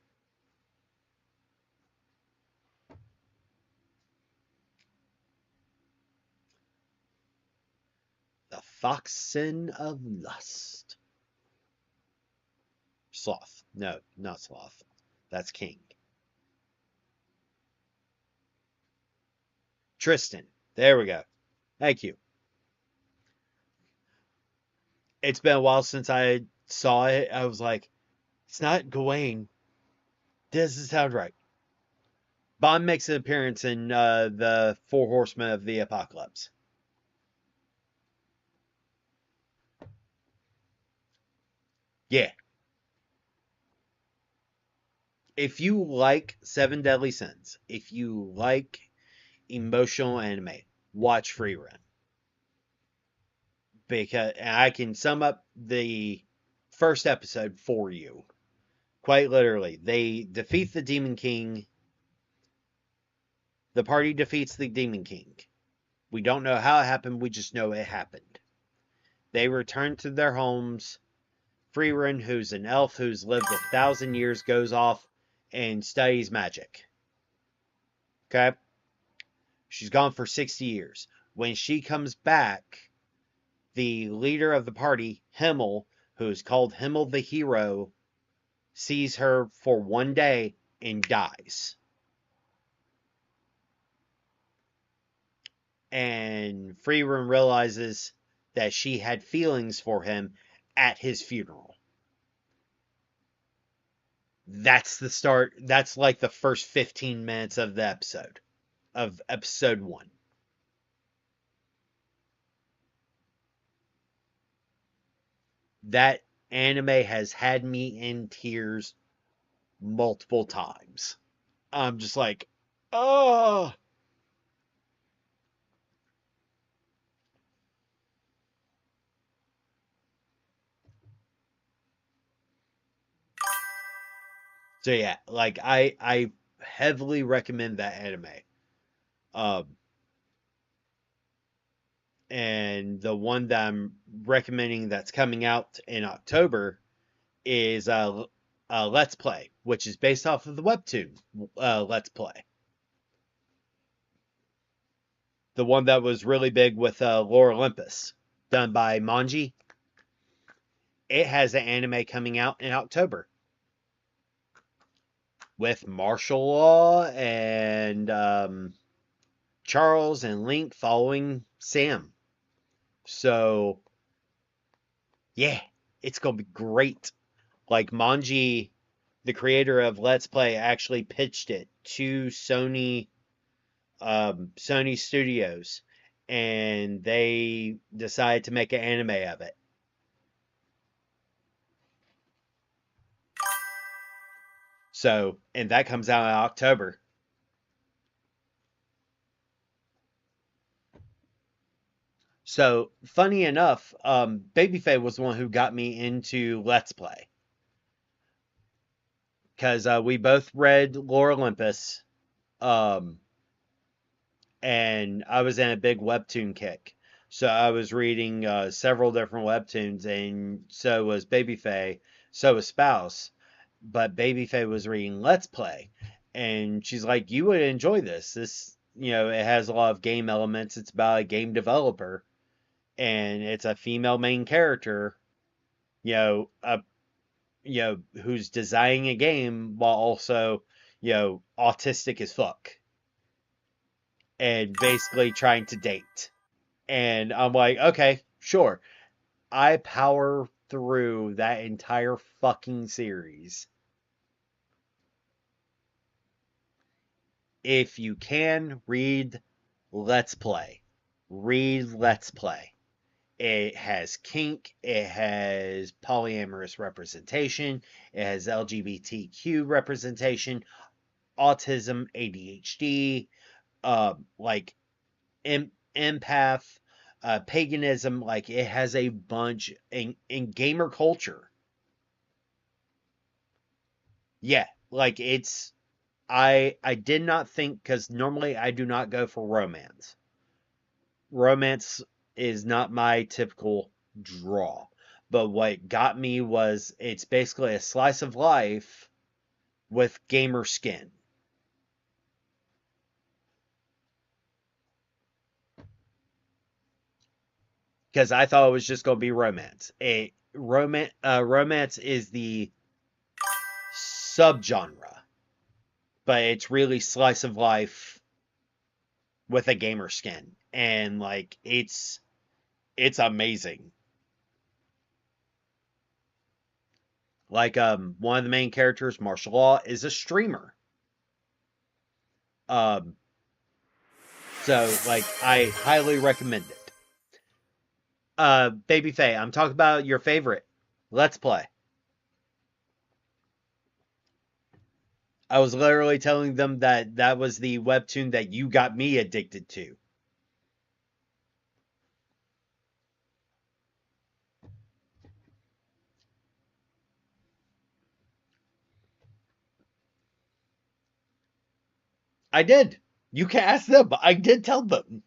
The Foxen of Lust. Sloth. No, not Sloth. That's King. Tristan. There we go. Thank you. It's been a while since I saw it. I was like, it's not Gawain. Doesn't sound right. Bond makes an appearance in the Four Horsemen of the Apocalypse. Yeah. If you like Seven Deadly Sins, if you like emotional anime, watch Free Run. Because I can sum up the first episode for you. Quite literally, they defeat the Demon King. The party defeats the Demon King. We don't know how it happened, we just know it happened. They return to their homes. Freerun, who's an elf who's lived 1,000 years, goes off and studies magic. Okay? She's gone for 60 years. When she comes back, the leader of the party, Himmel, who is called Himmel the Hero, sees her for one day and dies. And Freeman realizes that she had feelings for him at his funeral. That's the start. That's like the first 15 minutes of the episode, of episode 1. That anime has had me in tears multiple times. I'm just like, oh. So yeah, like I heavily recommend that anime. Um, and the one that I'm recommending that's coming out in October is Let's Play, which is based off of the webtoon Let's Play. The one that was really big with Lore Olympus, done by Manji. It has an anime coming out in October with martial law and Charles and Link following Sam. So, yeah, it's going to be great. Like, Manji, the creator of Let's Play, actually pitched it to Sony Studios, and they decided to make an anime of it. So, and that comes out in October. So, funny enough, Babyface was the one who got me into Let's Play. Because we both read Lore Olympus, and I was in a big webtoon kick. So I was reading several different webtoons, and so was Babyface, so was Spouse. But Babyface was reading Let's Play, and she's like, "You would enjoy this. This, it has a lot of game elements. It's about a game developer, and it's a female main character, who's designing a game while also, autistic as fuck, and basically trying to date." And I'm like, okay, sure. I power through that entire fucking series. If you can read Let's Play, read Let's Play. It has kink, it has polyamorous representation, it has LGBTQ representation, autism, ADHD, like empath, paganism. Like, it has a bunch in gamer culture. Yeah, like I did not think, because normally I do not go for romance. Romance is not my typical draw. But what got me was it's basically a slice of life with gamer skin. Because I thought it was just going to be romance. Romance is the subgenre, but it's really slice of life with a gamer skin, and like it's amazing. Like one of the main characters, Martial Law, is a streamer. Um, so like I highly recommend it. Baby Faye, I'm talking about your favorite Let's Play. I was literally telling them that was the webtoon that you got me addicted to. I did. You can ask them. I did tell them.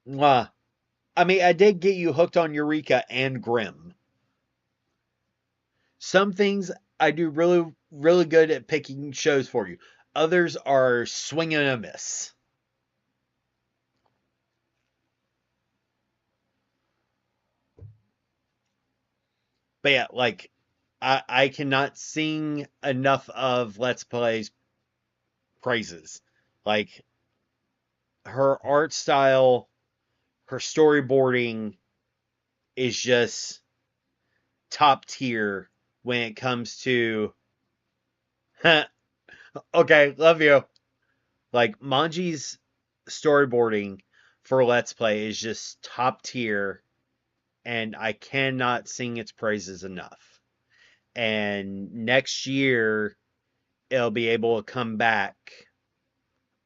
I mean, I did get you hooked on Eureka and Grimm. Some things I do really, really good at picking shows for you. Others are swing and a miss. But yeah, like, I cannot sing enough of Let's Play's praises. Like, her art style, her storyboarding is just top tier when it comes to. Okay, love you. Like, Manji's storyboarding for Let's Play is just top tier, and I cannot sing its praises enough. And next year, it'll be able to come back.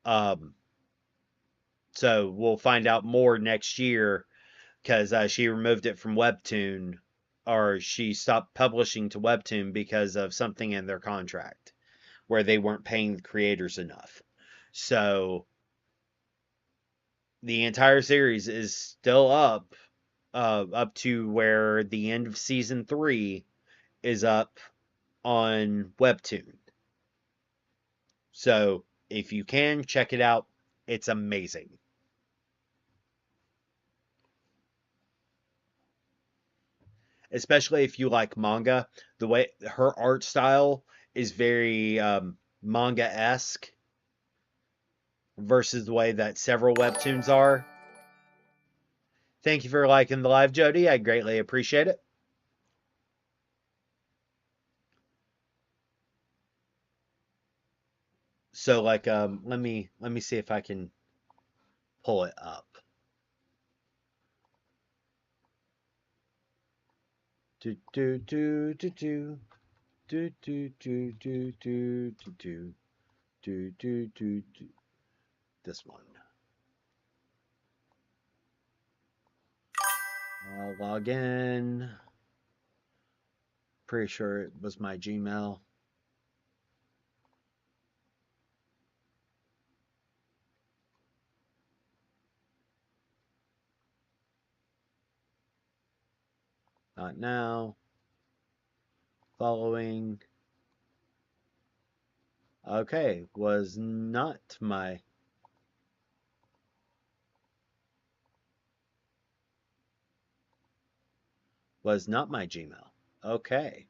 So we'll find out more next year because she removed it from Webtoon, or she stopped publishing to Webtoon because of something in their contract where they weren't paying the creators enough. So the entire series is still up to where the end of season 3 is up on Webtoon. So if you can, check it out. It's amazing. Especially if you like manga. The way her art style is very manga-esque versus the way that several webtoons are. Thank you for liking the live, Jody. I greatly appreciate it. So like let me see if I can pull it up. Do do do do do do do do do do do do do do do. This one. I'll log in. Pretty sure it was my Gmail. Not now. Following. Okay, was not my Gmail. Okay.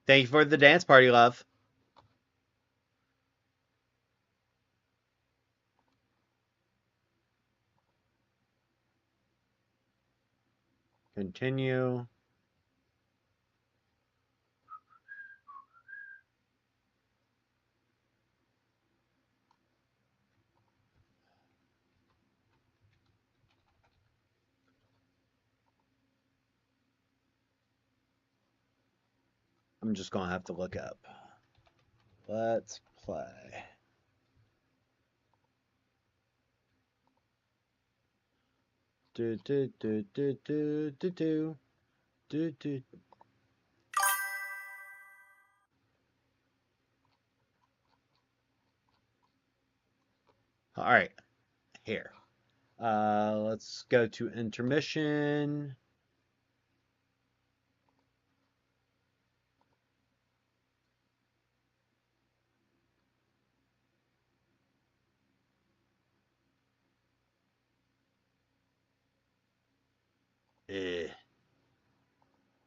Thank you for the dance party, love. Continue. I'm just going to have to look up. Let's play. Do do do do do do do do do. All right, here. Let's go to intermission.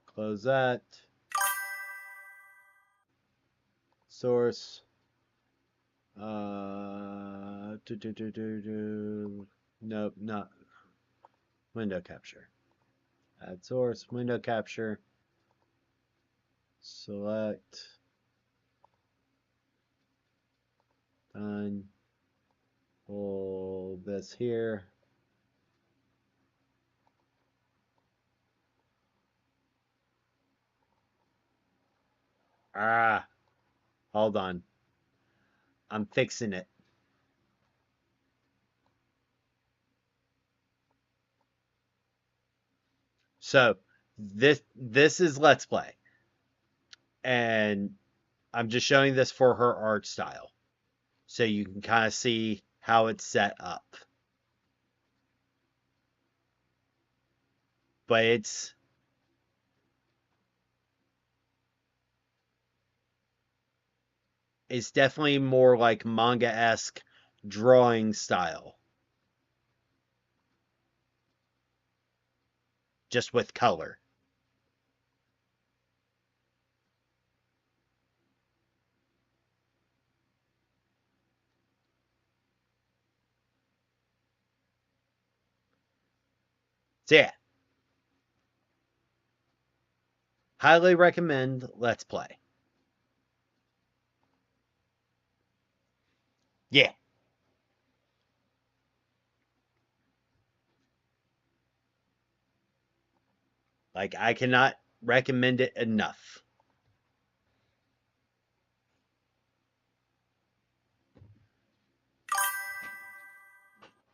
Close that. Source. Nope, not window capture. Add source, window capture. Select. Done. Pull this here. Hold on. I'm fixing it. So, this is Let's Play. And I'm just showing this for her art style. So you can kind of see how it's set up. But it's definitely more like manga-esque drawing style. Just with color. So yeah. Highly recommend Let's Play. Yeah. Like, I cannot recommend it enough.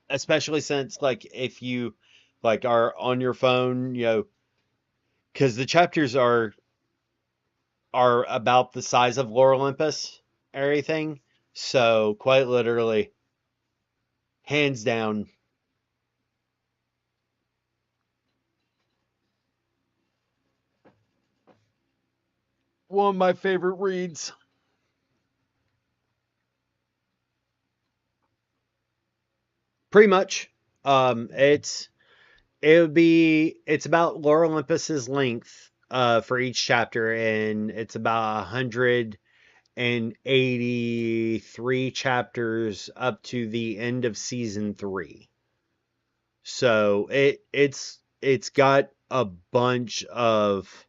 Especially since, like, if you, like, are on your phone, you know, because the chapters are about the size of Lore Olympus, everything. So, quite literally, hands down, one of my favorite reads. Pretty much. It's about Lore Olympus's length for each chapter, and it's about 183 chapters up to the end of season 3. So it's got a bunch of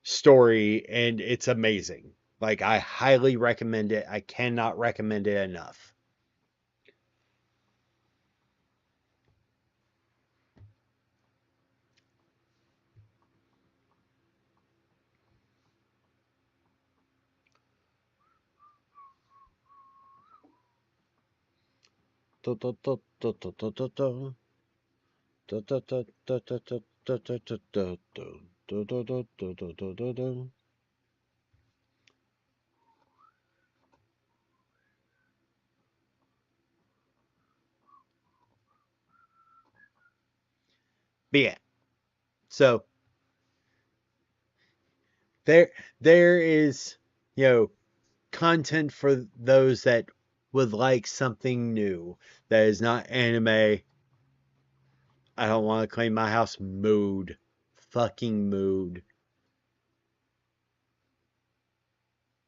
story, and it's amazing. Like, I highly recommend it. I cannot recommend it enough. But yeah, so there is, you know, content for those that would like something new that is not anime. I don't want to clean my house mood. Fucking mood.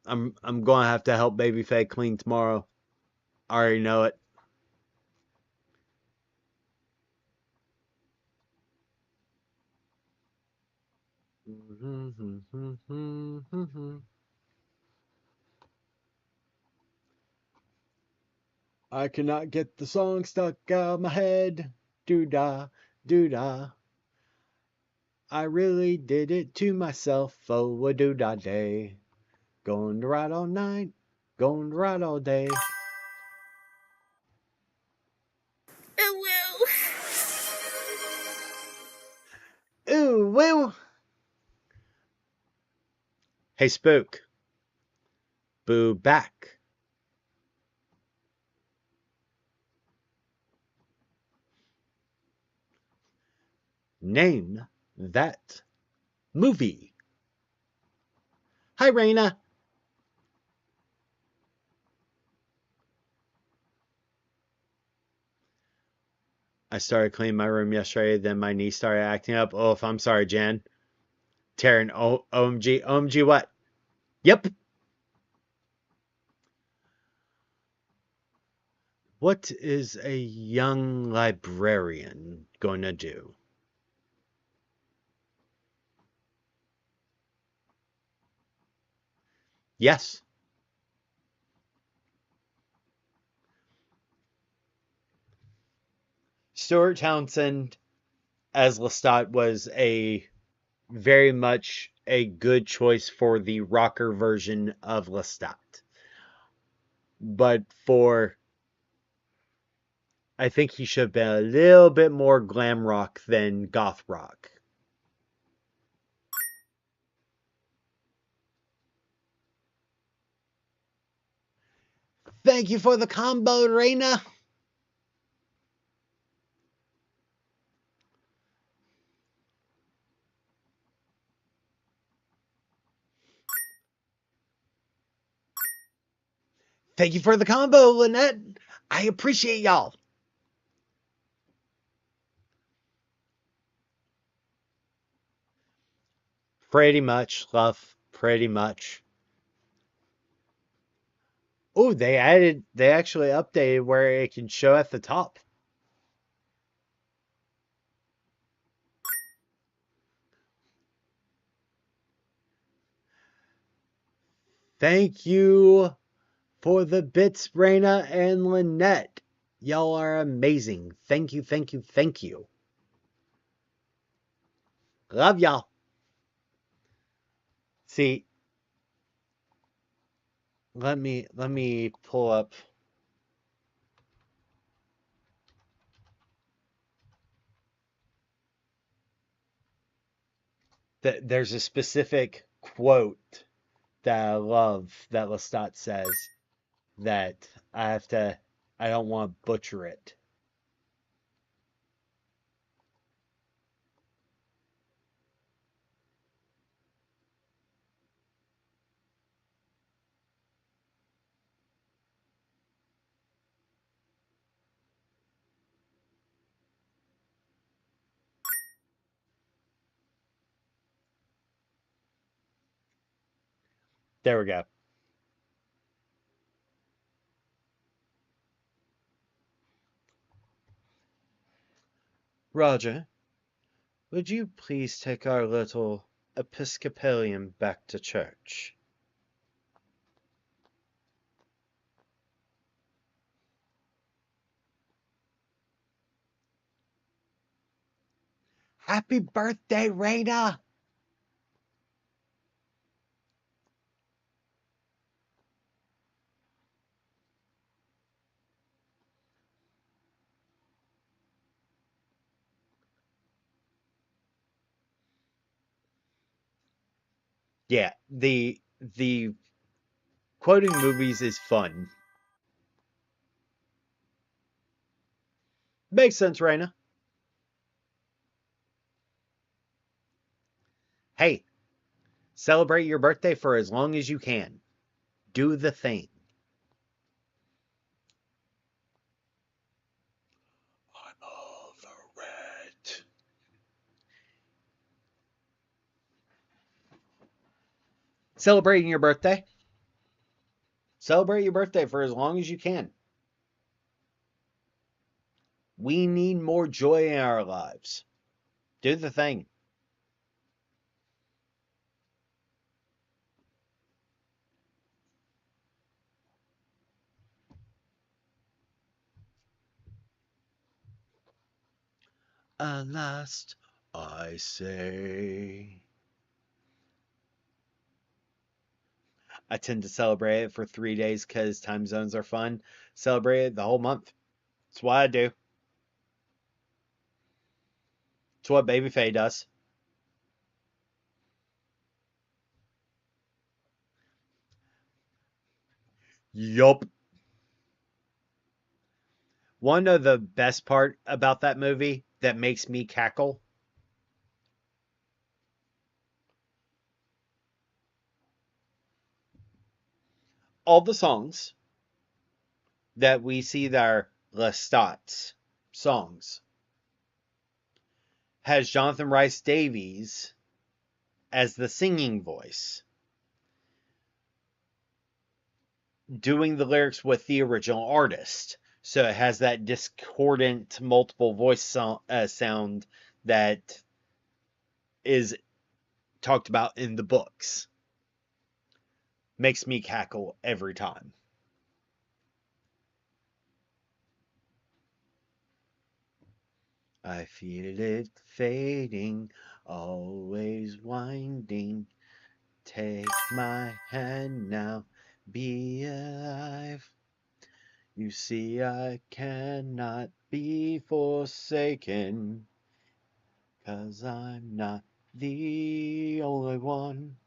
I'm gonna have to help Baby Faye clean tomorrow. I already know it. I cannot get the song stuck out of my head. Doo-dah, doo-dah. I really did it to myself. Oh, a doo-dah day. Going to ride all night. Going to ride all day. Ooh, woo. Ooh, woo. Hey, Spook. Boo back. Name that movie. Hi, Raina. I started cleaning my room yesterday, then my niece started acting up. Oh, if I'm sorry, Jan. Taryn, OMG. OMG what? Yep. What is a young librarian going to do? Yes. Stuart Townsend as Lestat was very much a good choice for the rocker version of Lestat. But I think he should have been a little bit more glam rock than goth rock. Thank you for the combo, Reina. Thank you for the combo, Lynette. I appreciate y'all. Pretty much, love. Pretty much. Oh, they actually updated where it can show at the top. Thank you for the bits, Raina and Lynette. Y'all are amazing. Thank you, thank you, thank you. Love y'all. See, let me pull up. There's a specific quote that I love that Lestat says that I don't want to butcher it. There we go. Roger, would you please take our little Episcopalian back to church? Happy birthday, Raina! Yeah, the quoting movies is fun. Makes sense, Raina. Hey, celebrate your birthday for as long as you can. Do the thing. I'm over it. Celebrating your birthday. Celebrate your birthday for as long as you can. We need more joy in our lives. Do the thing. Alas, I say. I tend to celebrate it for 3 days because time zones are fun. Celebrate it the whole month. That's what I do. It's what Baby Faye does. Yup. One of the best part about that movie that makes me cackle. All the songs that we see that are Lestat's songs has Jonathan Rice Davies as the singing voice, doing the lyrics with the original artist. So it has that discordant multiple voice sound that is talked about in the books. Makes me cackle every time. I feel it fading, always winding. Take my hand now, be alive. You see, I cannot be forsaken, 'cause I'm not the only one.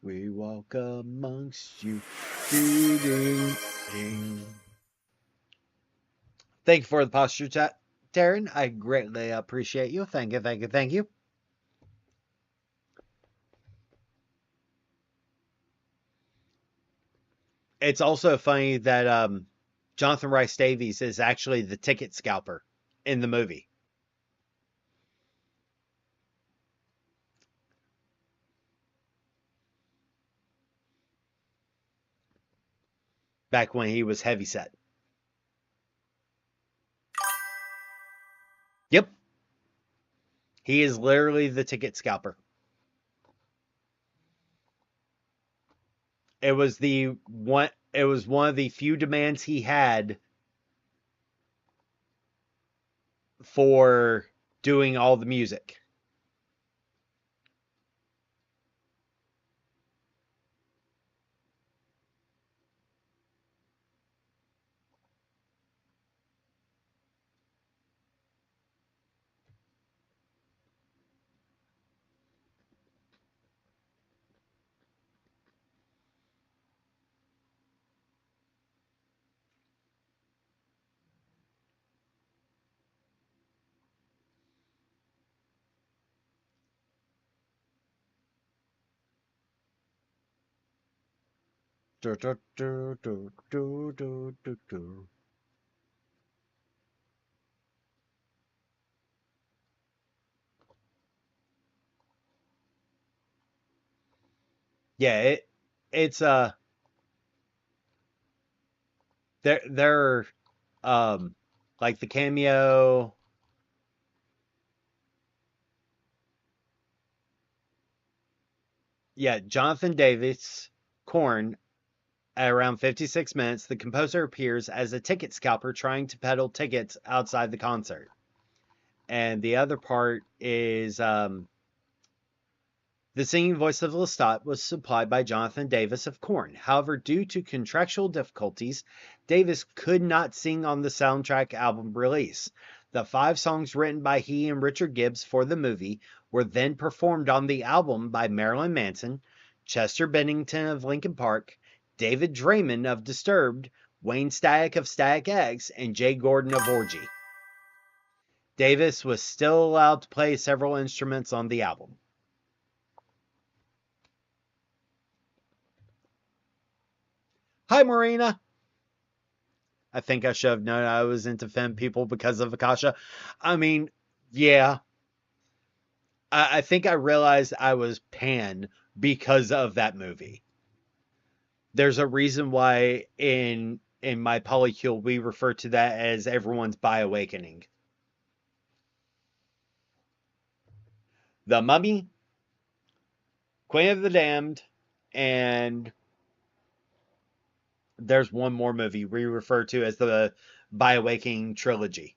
We walk amongst you. Ding. Thank you for the posture chat, Taryn. I greatly appreciate you. Thank you, thank you, thank you. It's also funny that Jonathan Rhys Davies is actually the ticket scalper in the movie. Back when he was heavyset. Yep. He is literally the ticket scalper. It was one of the few demands he had for doing all the music. Yeah, it's they're like the cameo. Yeah, Jonathan Davis, Korn. At around 56 minutes, the composer appears as a ticket scalper trying to peddle tickets outside the concert. And the other part is the singing voice of Lestat was supplied by Jonathan Davis of Korn. However, due to contractual difficulties, Davis could not sing on the soundtrack album release. The 5 songs written by he and Richard Gibbs for the movie were then performed on the album by Marilyn Manson, Chester Bennington of Linkin Park, David Draymond of Disturbed, Wayne Static of Static X, and Jay Gordon of Orgy. Davis was still allowed to play several instruments on the album. Hi, Marina. I think I should have known I was into femme people because of Akasha. I mean, yeah. I think I realized I was pan because of that movie. There's a reason why in my polycule we refer to that as everyone's bi-awakening. The Mummy, Queen of the Damned, and there's one more movie we refer to as the bi-awakening trilogy.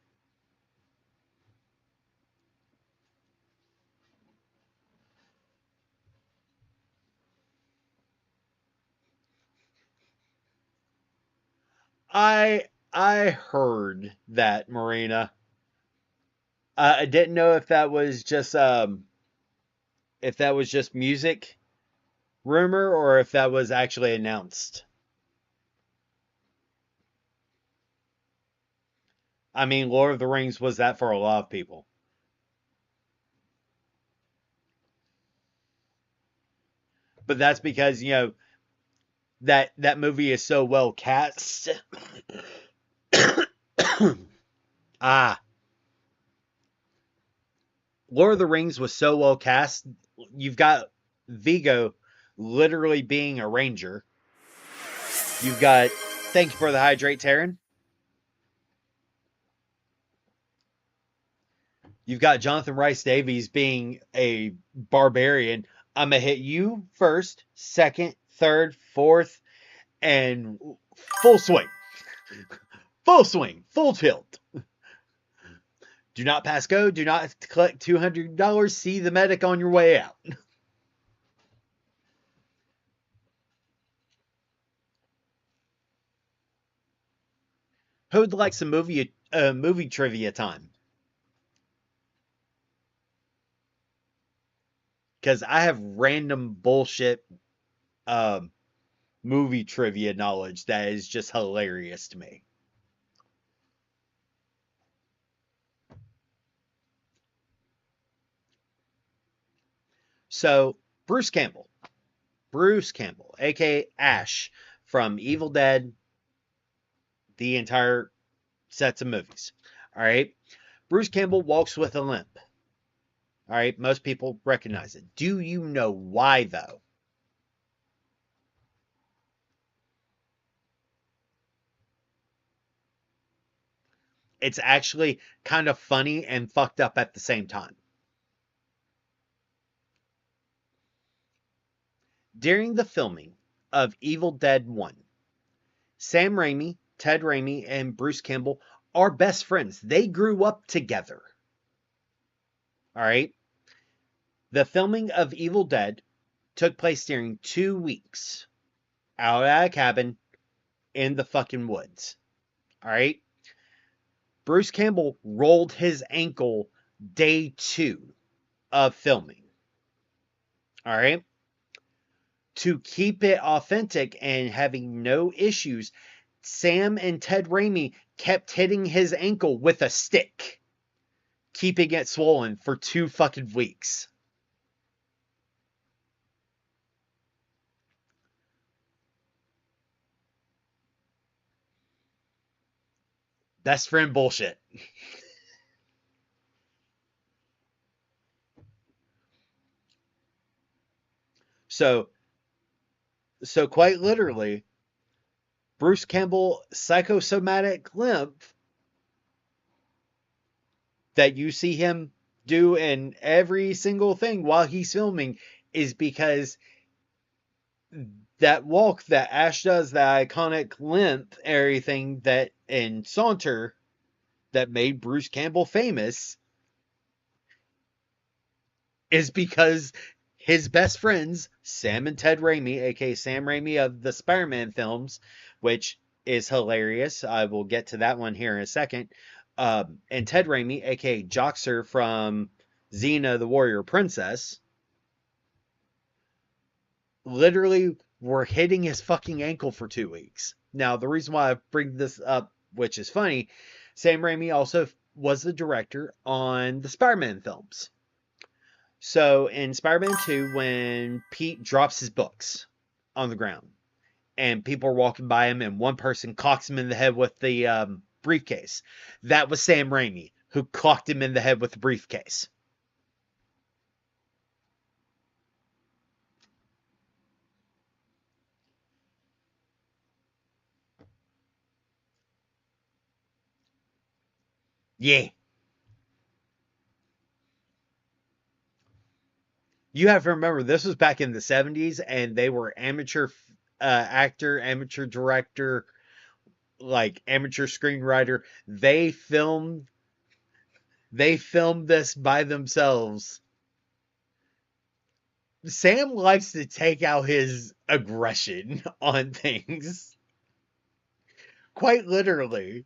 I heard that, Marina. I didn't know if that was just music rumor or if that was actually announced. I mean, Lord of the Rings was that for a lot of people. But that's because, that movie is so well cast. Lord of the Rings was so well cast. You've got Vigo literally being a ranger. You've got, thank you for the hydrate, Taryn. You've got Jonathan Rhys Davies being a barbarian. I'm going to hit you first, second, third, fourth, and full swing. Full swing, full tilt. Do not pass go. Do not collect $200. See the medic on your way out. Who would like some movie trivia time? Because I have random bullshit movie trivia knowledge that is just hilarious to me. So, Bruce Campbell, aka Ash from Evil Dead, the entire sets of movies. All right. Bruce Campbell walks with a limp. All right. Most people recognize it. Do you know why, though? It's actually kind of funny and fucked up at the same time. During the filming of Evil Dead 1, Sam Raimi, Ted Raimi, and Bruce Campbell are best friends. They grew up together. All right. The filming of Evil Dead took place during 2 weeks out at a cabin in the fucking woods. All right. Bruce Campbell rolled his ankle day 2 of filming. All right. To keep it authentic and having no issues, Sam and Ted Raimi kept hitting his ankle with a stick, keeping it swollen for 2 fucking weeks. Best friend bullshit. So quite literally, Bruce Campbell psychosomatic limp that you see him do in every single thing while he's filming is because that walk that Ash does, that iconic limp, everything that in Saunter that made Bruce Campbell famous, is because his best friends, Sam and Ted Raimi, aka Sam Raimi of the Spider-Man films, which is hilarious. I will get to that one here in a second. And Ted Raimi, aka Joxer from Xena the Warrior Princess, literally were hitting his fucking ankle for 2 weeks. Now, the reason why I bring this up, which is funny, Sam Raimi also was the director on the Spider-Man films. So in Spider-Man 2, when Pete drops his books on the ground and people are walking by him and one person clocks him in the head with the briefcase, that was Sam Raimi who clocked him in the head with the briefcase. Yeah. You have to remember, this was back in the 70s, and they were amateur actor, amateur director, like amateur screenwriter. They filmed this by themselves. Sam likes to take out his aggression on things. Quite literally.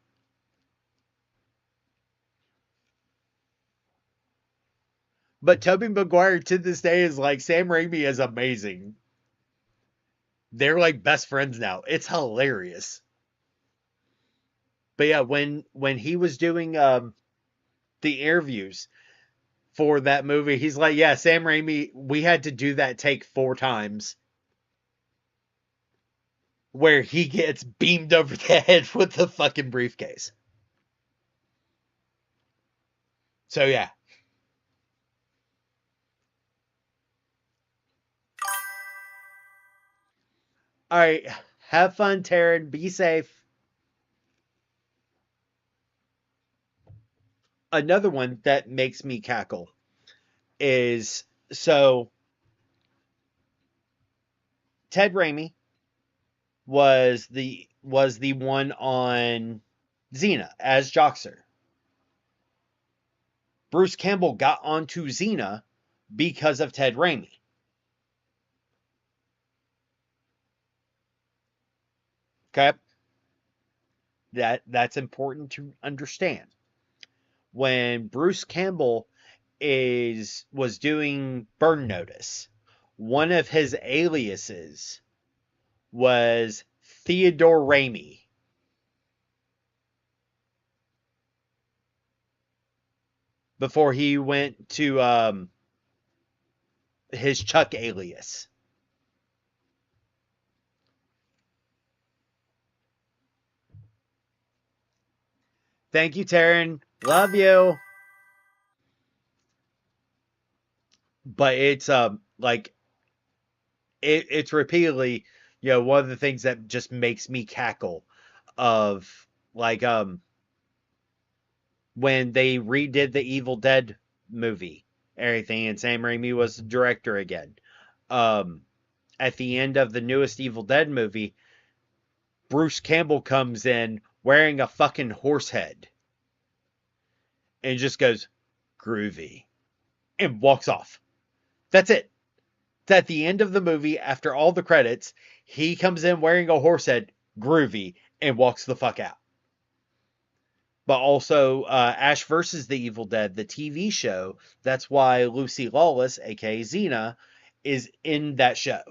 But Tobey Maguire to this day is like, Sam Raimi is amazing. They're like best friends now. It's hilarious. But yeah, when he was doing the interviews for that movie, he's like, yeah, Sam Raimi, we had to do that take 4 times. Where he gets beamed over the head with the fucking briefcase. So yeah. All right. Have fun, Taryn. Be safe. Another one that makes me cackle is, so Ted Raimi was the one on Xena as Joxer. Bruce Campbell got onto Xena because of Ted Raimi. Okay? That's important to understand. When Bruce Campbell was doing Burn Notice, one of his aliases was Theodore Ramey. Before he went to his Chuck alias. Thank you, Taryn. Love you. But it's like it's repeatedly, one of the things that just makes me cackle of like when they redid the Evil Dead movie, everything, and Sam Raimi was the director again. At the end of the newest Evil Dead movie, Bruce Campbell comes in wearing a fucking horse head and just goes, groovy, and walks off. That's it. It's at the end of the movie, after all the credits, he comes in wearing a horse head, groovy, and walks the fuck out. But also, Ash vs. the Evil Dead, the TV show, that's why Lucy Lawless, aka Xena, is in that show.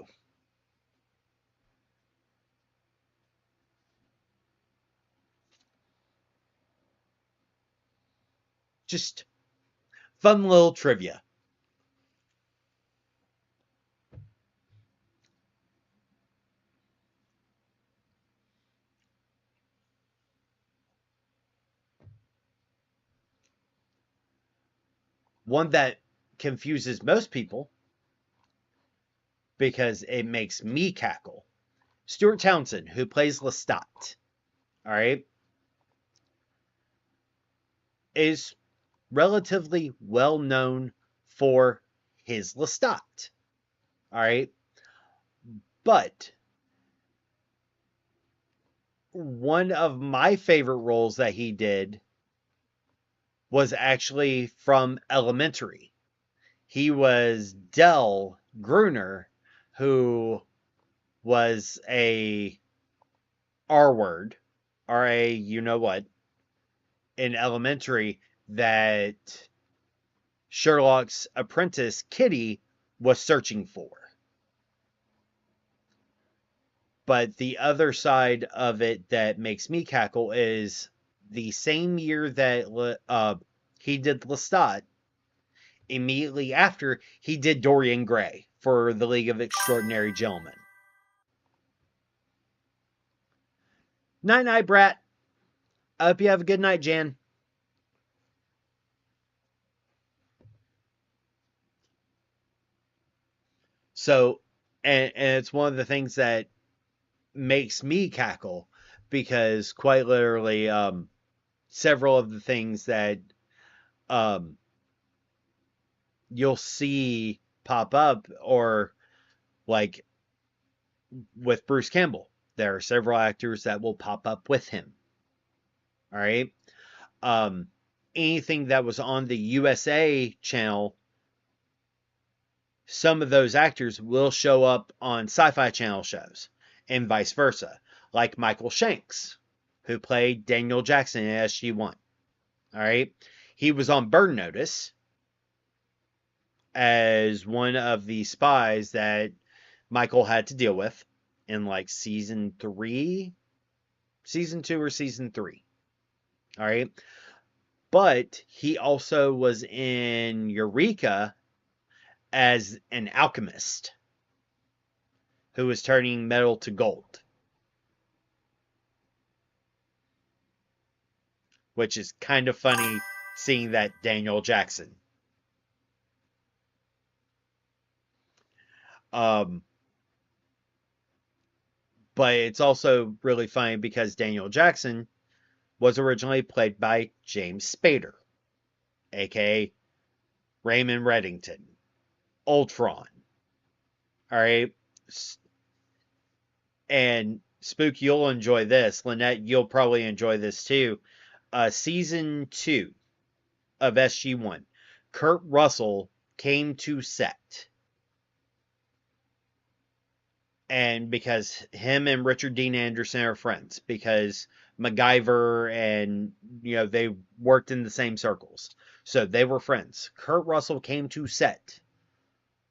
Just fun little trivia. One that confuses most people because it makes me cackle. Stuart Townsend, who plays Lestat, all right, is relatively well known for his Lestat, all right, but one of my favorite roles that he did was actually from Elementary. He was Del Gruner, who was a R word, R-A, you know what, in Elementary that Sherlock's apprentice, Kitty, was searching for. But the other side of it that makes me cackle is the same year that he did Lestat, immediately after, he did Dorian Gray for the League of Extraordinary Gentlemen. Night-night, brat. I hope you have a good night, Jan. So, and it's one of the things that makes me cackle, because quite literally, several of the things that you'll see pop up, or like with Bruce Campbell, there are several actors that will pop up with him. All right. Anything that was on the USA channel, some of those actors will show up on Sci-Fi Channel shows, and vice versa. Like Michael Shanks, who played Daniel Jackson in SG-1. All right. He was on Burn Notice as one of the spies that Michael had to deal with in like season 2 or season 3. All right. But he also was in Eureka as an alchemist who was turning metal to gold, which is kind of funny seeing that Daniel Jackson. But it's also really funny because Daniel Jackson was originally played by James Spader, aka Raymond Reddington, Ultron. All right. And Spook, you'll enjoy this. Lynette, you'll probably enjoy this too. Season 2 of SG-1, Kurt Russell came to set. And because him and Richard Dean Anderson are friends, because MacGyver and, they worked in the same circles. So they were friends. Kurt Russell came to set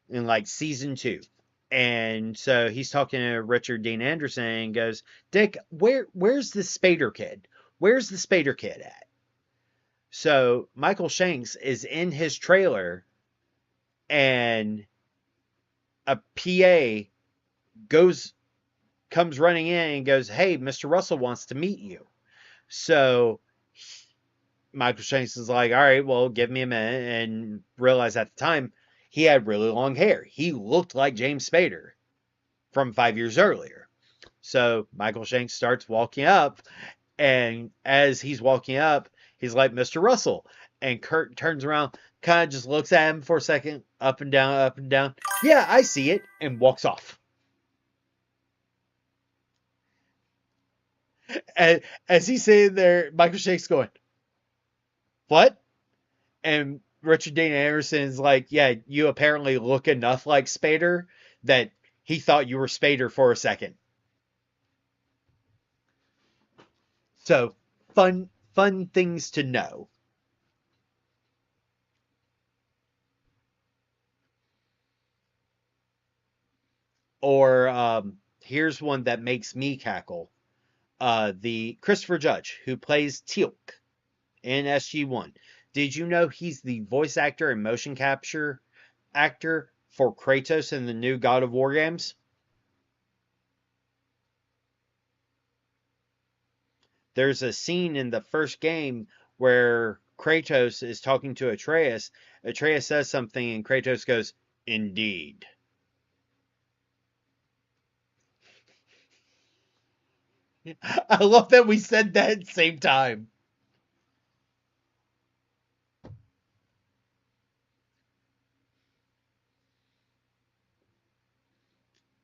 in like season 2 And so he's talking to Richard Dean Anderson and goes, Dick, where's the Spader kid? Where's the Spader kid at? So Michael Shanks is in his trailer, and a PA comes running in and goes, hey, Mr. Russell wants to meet you. So Michael Shanks is like, all right, well, give me a minute, and realize at the time he had really long hair. He looked like James Spader from 5 years earlier. So Michael Shanks starts walking up, and as he's walking up, he's like, Mr. Russell. And Kurt turns around, kind of just looks at him for a second, up and down, up and down. Yeah, I see it, and walks off. And as he's sitting there, Michael Shanks going, what? And Richard Dean Anderson's like, yeah, you apparently look enough like Spader that he thought you were Spader for a second. So, fun things to know. Or here's one that makes me cackle. The Christopher Judge, who plays Teal'c in SG-1. Did you know he's the voice actor and motion capture actor for Kratos in the new God of War games? There's a scene in the first game where Kratos is talking to Atreus. Atreus says something and Kratos goes, indeed. I love that we said that at the same time.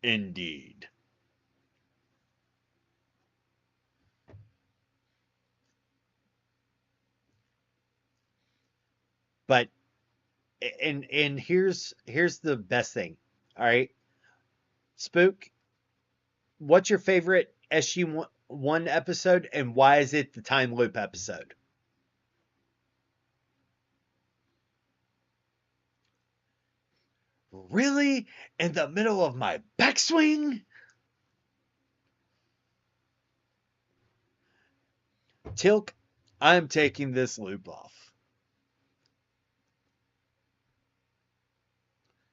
Indeed. But and here's the best thing. All right. Spook, what's your favorite SG-1 episode, and why is it the time loop episode? Really? In the middle of my backswing? Teal'c, I'm taking this loop off.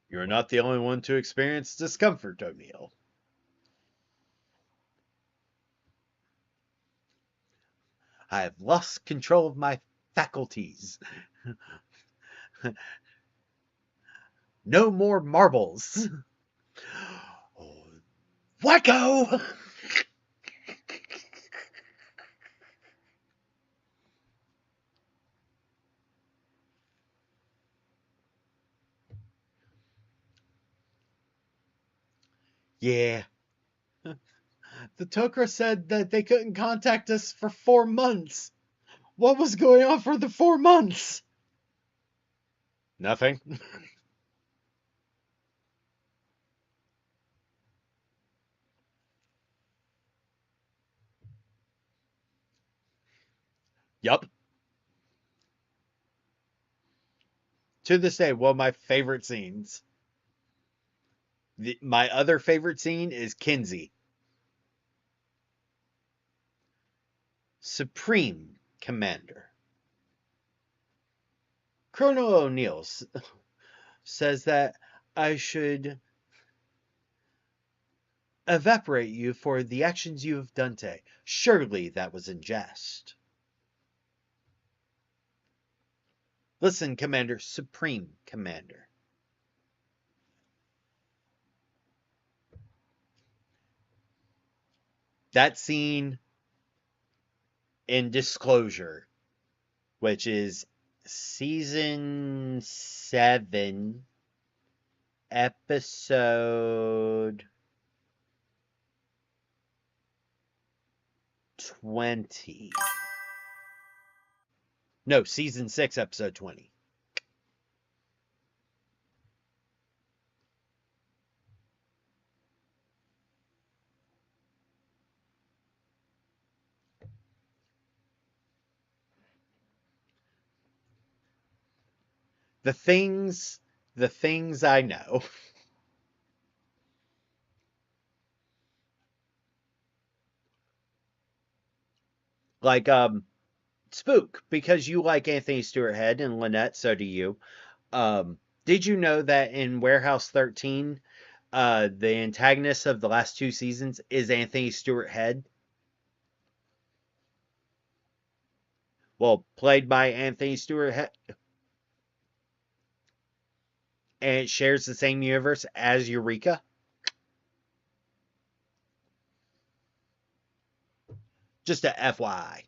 You're not the only one to experience discomfort, O'Neill. I have lost control of my faculties. No more marbles. Oh, wacko! Yeah. The Tok'ra said that they couldn't contact us for 4 months. What was going on for the 4 months? Nothing. Yup. To this day, one of my favorite scenes. My other favorite scene is Kinsey. Supreme Commander. Colonel O'Neill says that I should evaporate you for the actions you have done today. Surely that was in jest. Listen, Commander, Supreme Commander. That scene in Disclosure, which is season 7, episode 20. No, season 6, episode 20. The things I know. Like, Spook, because you like Anthony Stewart Head, and Lynette, so do you. Did you know that in Warehouse 13, the antagonist of the last 2 seasons is Anthony Stewart Head? Well, played by Anthony Stewart Head, and it shares the same universe as Eureka. Just a FYI.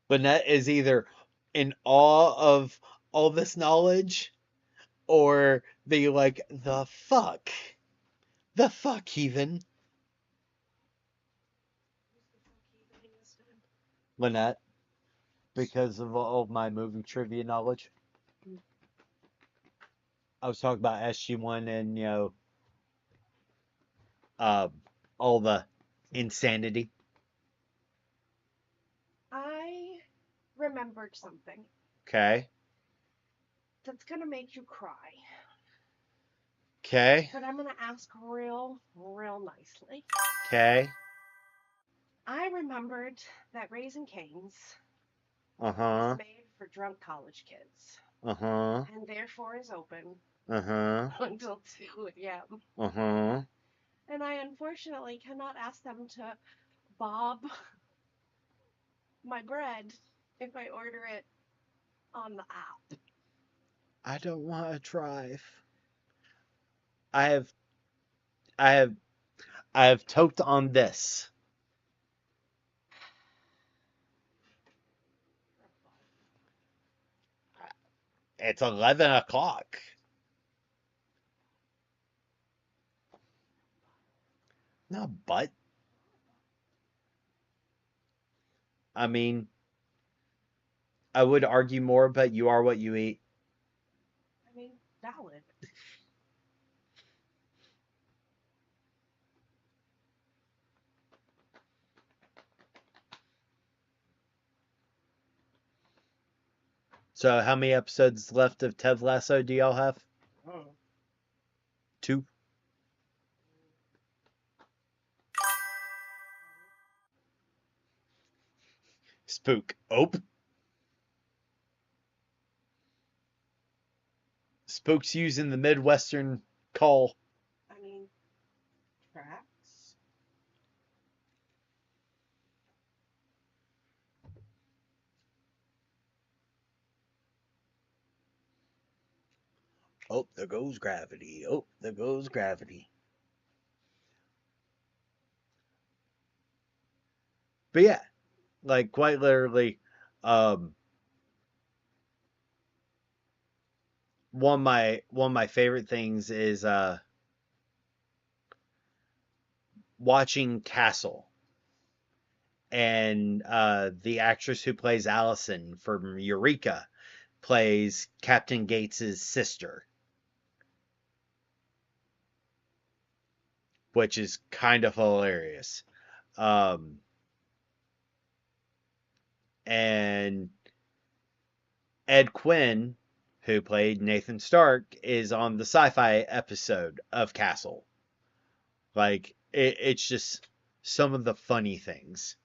Lynette is either in awe of all this knowledge, or they like, the fuck? The fuck, Heathen? Lynette, because of all of my movie trivia knowledge. I was talking about SG1 and, all the insanity. I remembered something Okay. that's gonna make you cry. Okay. But I'm gonna ask real nicely. Okay. I remembered that Raising Cane's Uh-huh. is made for drunk college kids Uh-huh. and therefore is open Uh-huh. until 2 a.m. Uh-huh. And I unfortunately cannot ask them to bob my bread if I order it on the app. I don't want to drive. I have toked on this. It's 11 o'clock. No, but I mean, I would argue more, but you are what you eat. I mean, valid. So, how many episodes left of Ted Lasso do y'all have? Oh. 2. Spook. Ope. Spook's using the Midwestern call. I mean, tracks. Oh, there goes gravity. Oh, there goes gravity. But yeah, like quite literally, one of my favorite things is watching Castle, and the actress who plays Allison from Eureka plays Captain Gates's sister, which is kind of hilarious. And Ed Quinn, who played Nathan Stark, is on the sci-fi episode of Castle. Like, it's just some of the funny things.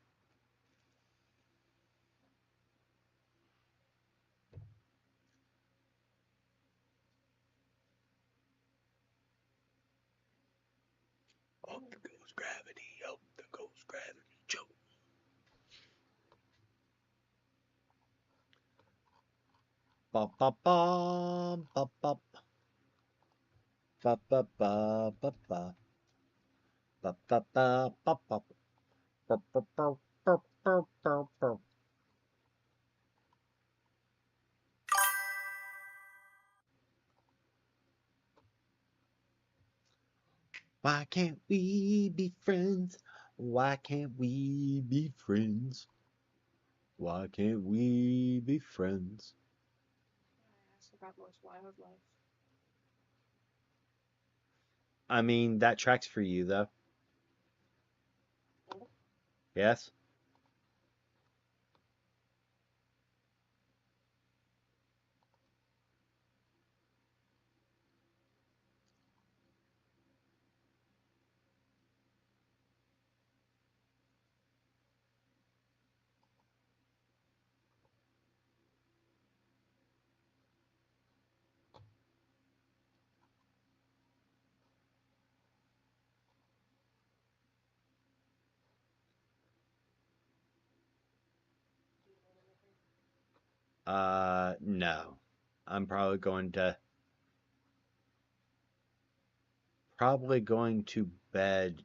Up there goes gravity. Up there goes gravity. Joe. Ba ba ba ba ba ba ba ba ba ba ba ba ba ba ba. Why can't we be friends? Why can't we be friends? Why can't we be friends? I asked about most wildlife. I mean, that tracks for you, though. Yes? No. I'm probably going to bed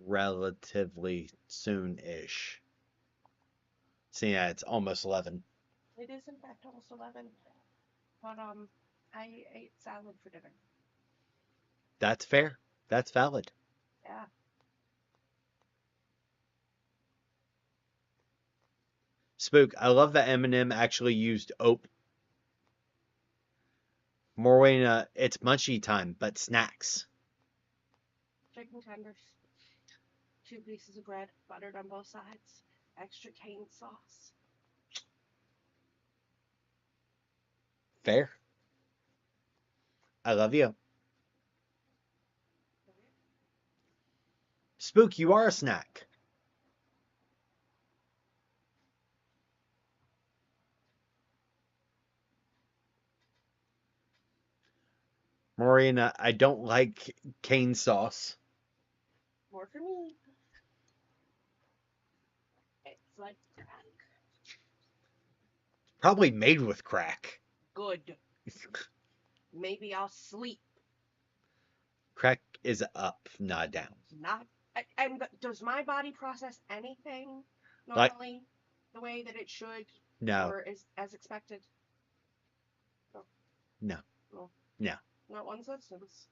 relatively soon-ish. Seeing that it's almost 11. It is in fact almost 11. But I ate salad for dinner. That's fair. That's valid. Yeah. Spook, I love that Eminem actually used ope. Morena, it's munchie time, but snacks. Chicken tenders. 2 pieces of bread, buttered on both sides. Extra cane sauce. Fair. I love you. Spook, you are a snack. Morena, I don't like cane sauce. More for me. It's like crack. Probably made with crack. Good. Maybe I'll sleep. Crack is up, not down. Not. Does my body process anything Like- normally the way that it should No, or is as expected? no, No. no. Not one substance.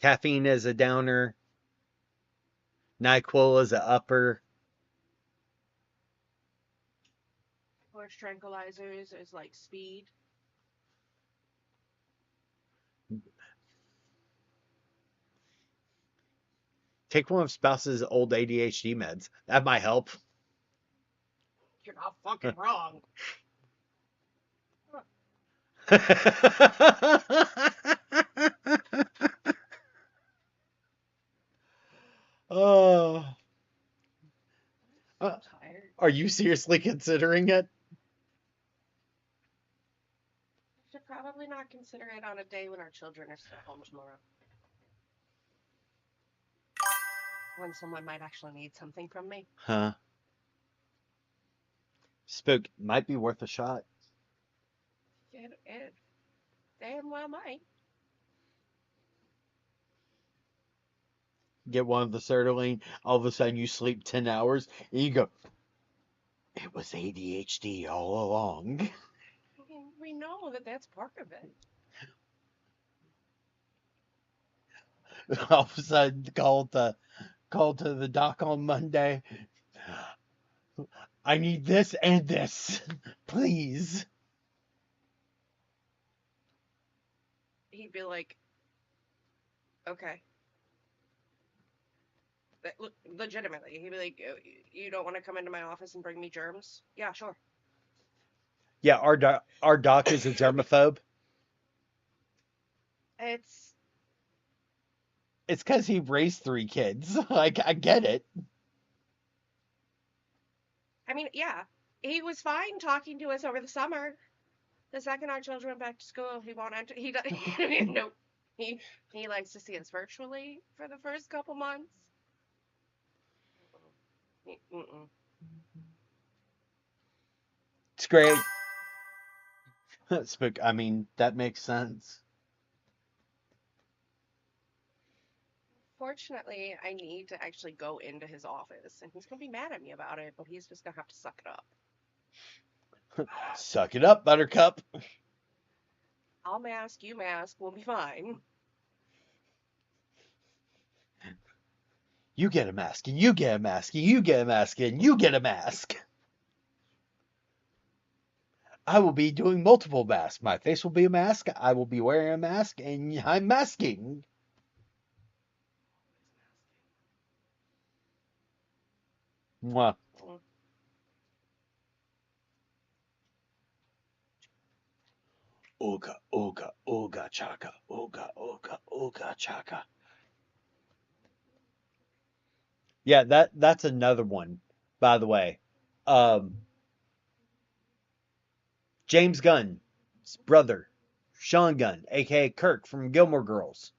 Caffeine is a downer. NyQuil is a upper. Horse tranquilizers is like speed. Take one of spouse's old ADHD meds. That might help. You're not fucking wrong. Oh. I'm tired. Are you seriously considering it? Should probably not consider it on a day when our children are still home tomorrow. When someone might actually need something from me. Huh. Spook, might be worth a shot. It damn well might. Get one of the sertraline. All of a sudden you sleep 10 hours. And you go, it was ADHD all along. I mean, we know that that's part of it. All of a sudden call to the doc on Monday. I need this and this. Please. He'd be like, okay. Look, legitimately, he'd be like, you don't want to come into my office and bring me germs? Yeah, sure. Yeah, our doc is a germaphobe. It's because he raised 3 kids. Like, I get it. I mean, yeah, he was fine talking to us over the summer. The second our children went back to school, he won't enter. He nope. He likes to see us virtually for the first couple months. Mm-mm. It's great. Spook, I mean, that makes sense. Fortunately, I need to actually go into his office, and he's gonna be mad at me about it, but he's just gonna have to suck it up. Suck it up, Buttercup. I'll mask, you mask, we'll be fine. You get a mask, and you get a mask, and you get a mask, and you get a mask. I will be doing multiple masks. My face will be a mask. I will be wearing a mask, and I'm masking. Mwah. Mm. Ooga, ooga, ooga, chaka, ooga, ooga, ooga, chaka. Yeah, that's another one, by the way. Um, James Gunn's brother, Sean Gunn, aka Kirk from Gilmore Girls.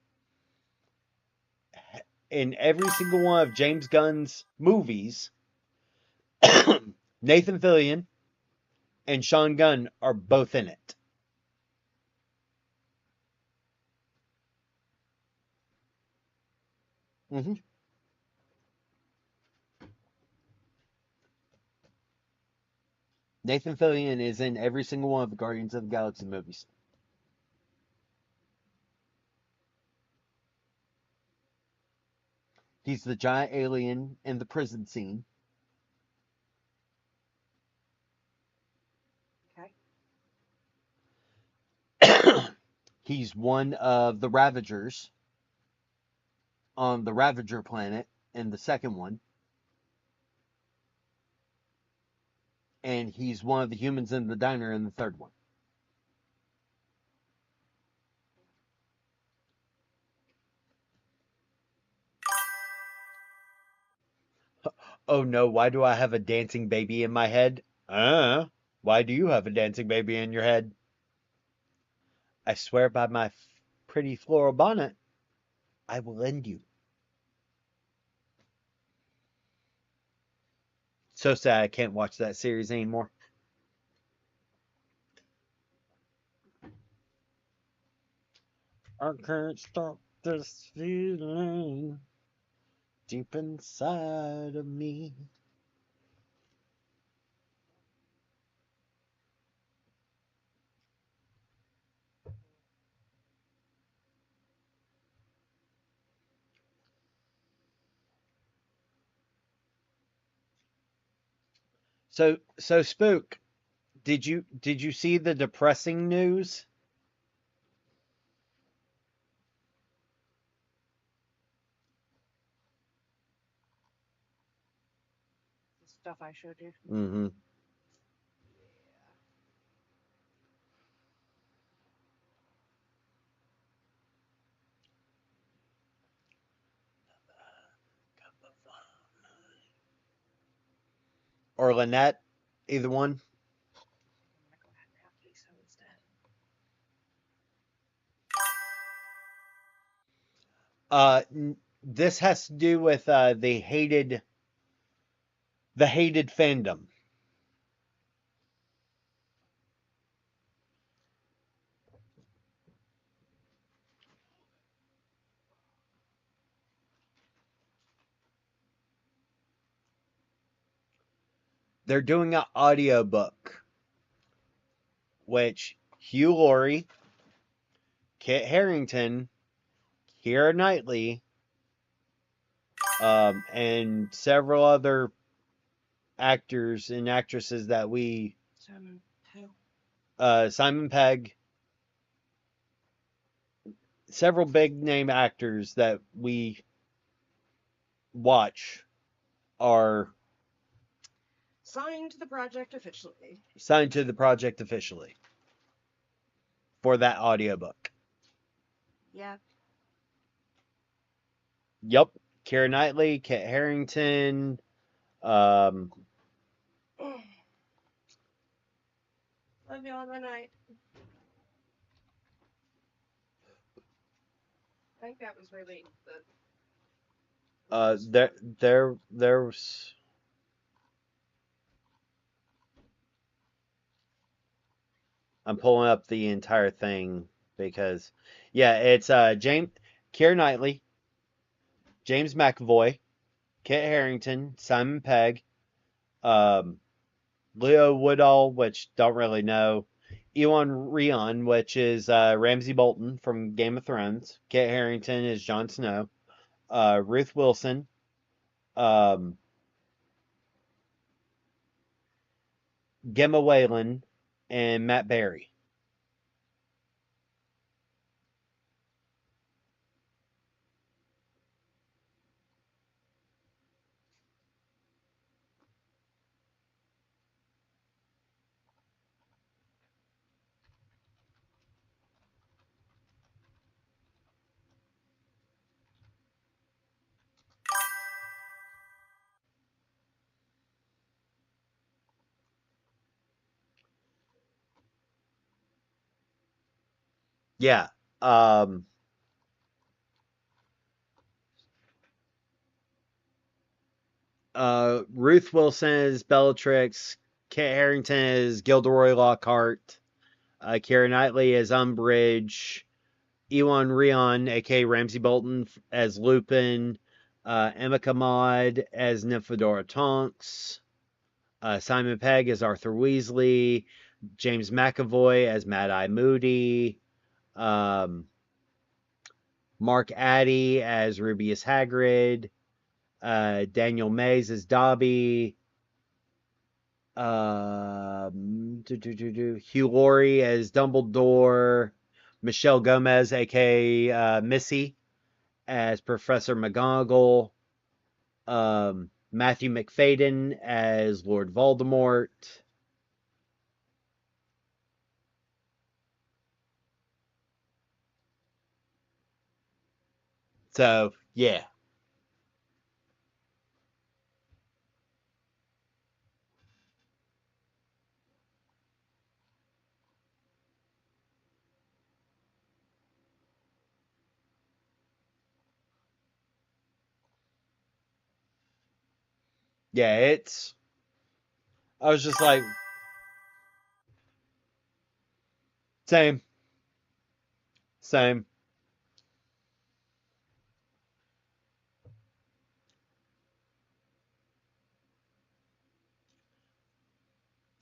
In every single one of James Gunn's movies, Nathan Fillion and Sean Gunn are both in it. hmm Nathan Fillion is in every single one of the Guardians of the Galaxy movies. He's the giant alien in the prison scene. Okay. He's one of the Ravagers on the Ravager planet in the second one. And he's one of the humans in the diner in the third one. Oh no, why do I have a dancing baby in my head? Why do you have a dancing baby in your head? I swear by my pretty floral bonnet, I will end you. So sad I can't watch that series anymore. I can't stop this feeling deep inside of me. So Spook, did you see the depressing news? The stuff I showed you. Mm-hmm. Or Lynette, either one. I'm gonna go ahead and have queso instead. This has to do with the hated fandom. They're doing an audiobook, which Hugh Laurie, Kit Harington, Keira Knightley, and several other actors and actresses that we, Simon Pegg, several big name actors that we watch are Signed to the project officially. signed to the project officially for that audiobook. Yeah. Yep. Keira Knightley, Kit Harington, um, Love you all the night. I think that was really the. there's I'm pulling up the entire thing because yeah, it's Keira Knightley, James McAvoy, Kit Harington, Simon Pegg, um, Leo Woodall, which don't really know, Ewan Rion, which is Ramsay Bolton from Game of Thrones, Kit Harington is Jon Snow, Ruth Wilson, Gemma Whalen, and Matt Berry. Yeah. Ruth Wilson is Bellatrix. Kit Harington is Gilderoy Lockhart. Keira Knightley as Umbridge. Ewan Rion, aka Ramsay Bolton, as Lupin. Emma Kamad as Nymphadora Tonks. Simon Pegg as Arthur Weasley. James McAvoy as Mad Eye Moody. Mark Addy as Rubius Hagrid. Daniel Mays as Dobby. Hugh Laurie as Dumbledore. Michelle Gomez, aka Missy, as Professor McGonagall. Matthew McFadden as Lord Voldemort. So, yeah. Yeah, it's. I was just like. Same. Same.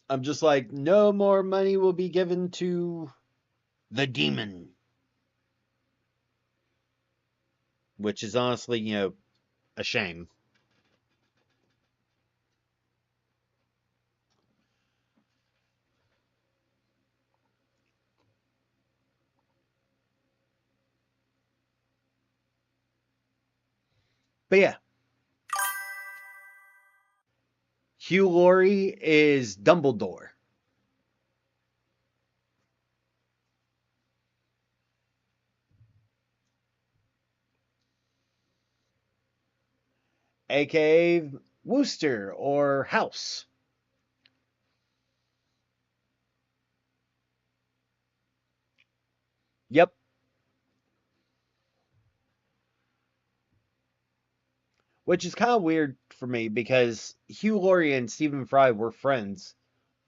I'm just like, no more money will be given to the demon. Which is honestly, a shame. But yeah, Hugh Laurie is Dumbledore. AKA Wooster or House. Yep. Which is kind of weird for me because Hugh Laurie and Stephen Fry were friends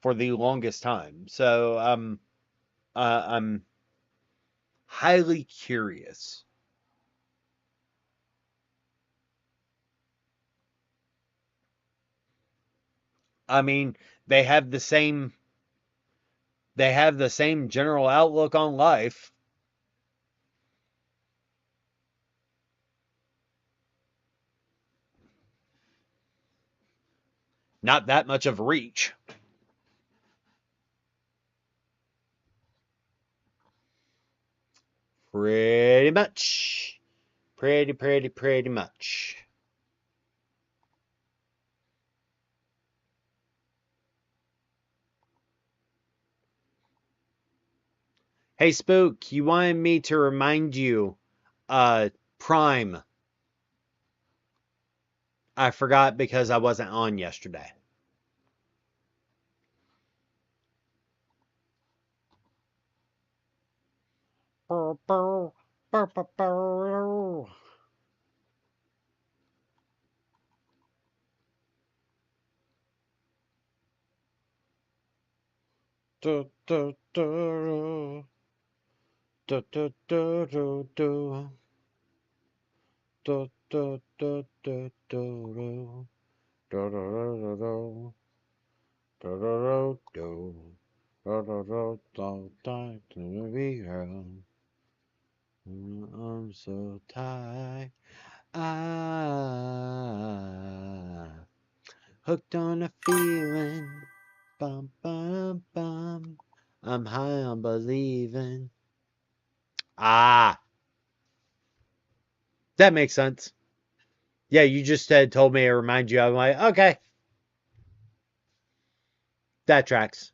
for the longest time. So I'm highly curious. I mean, they have the same general outlook on life. Not that much of reach. Pretty much. Pretty much. Hey, Spook, you wanted me to remind you, Prime. I forgot because I wasn't on yesterday. I'm so tired. Hooked on a feeling. Bum, bum, bum. I'm high on believing. Ah, that makes sense. Yeah, you just had told me to remind you. I'm like, okay, that tracks.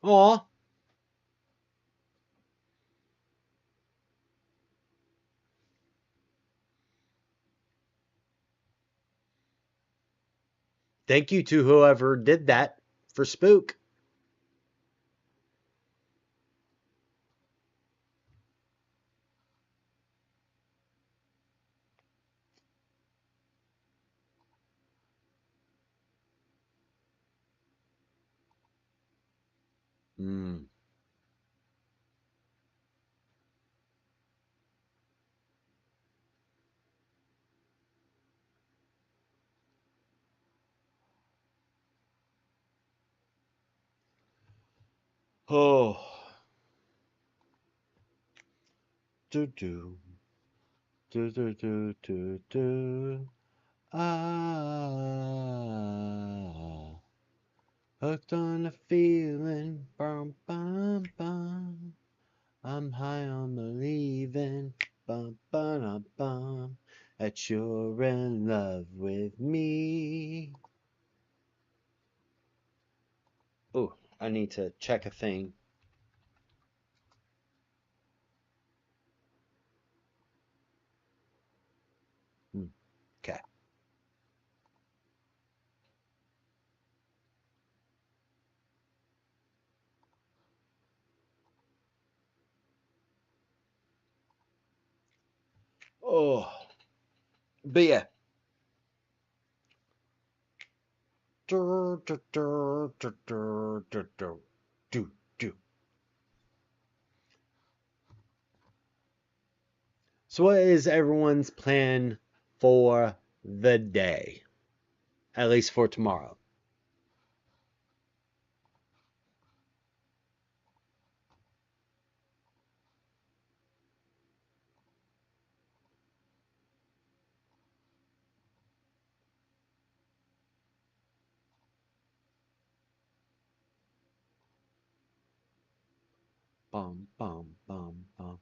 Aw, thank you to whoever did that for Spook. Mm. Oh, do do do do do do do. Ah, hooked on a feeling. Bum bum bum. I'm high on believing. Bum bum bum. That you're in love with me. Oh, I need to check a thing. Okay. Oh, but yeah. Do, do, do, do, do, do, do, do, do. So, what is everyone's plan for the day? At least for tomorrow. Bum, bum, bum, bum.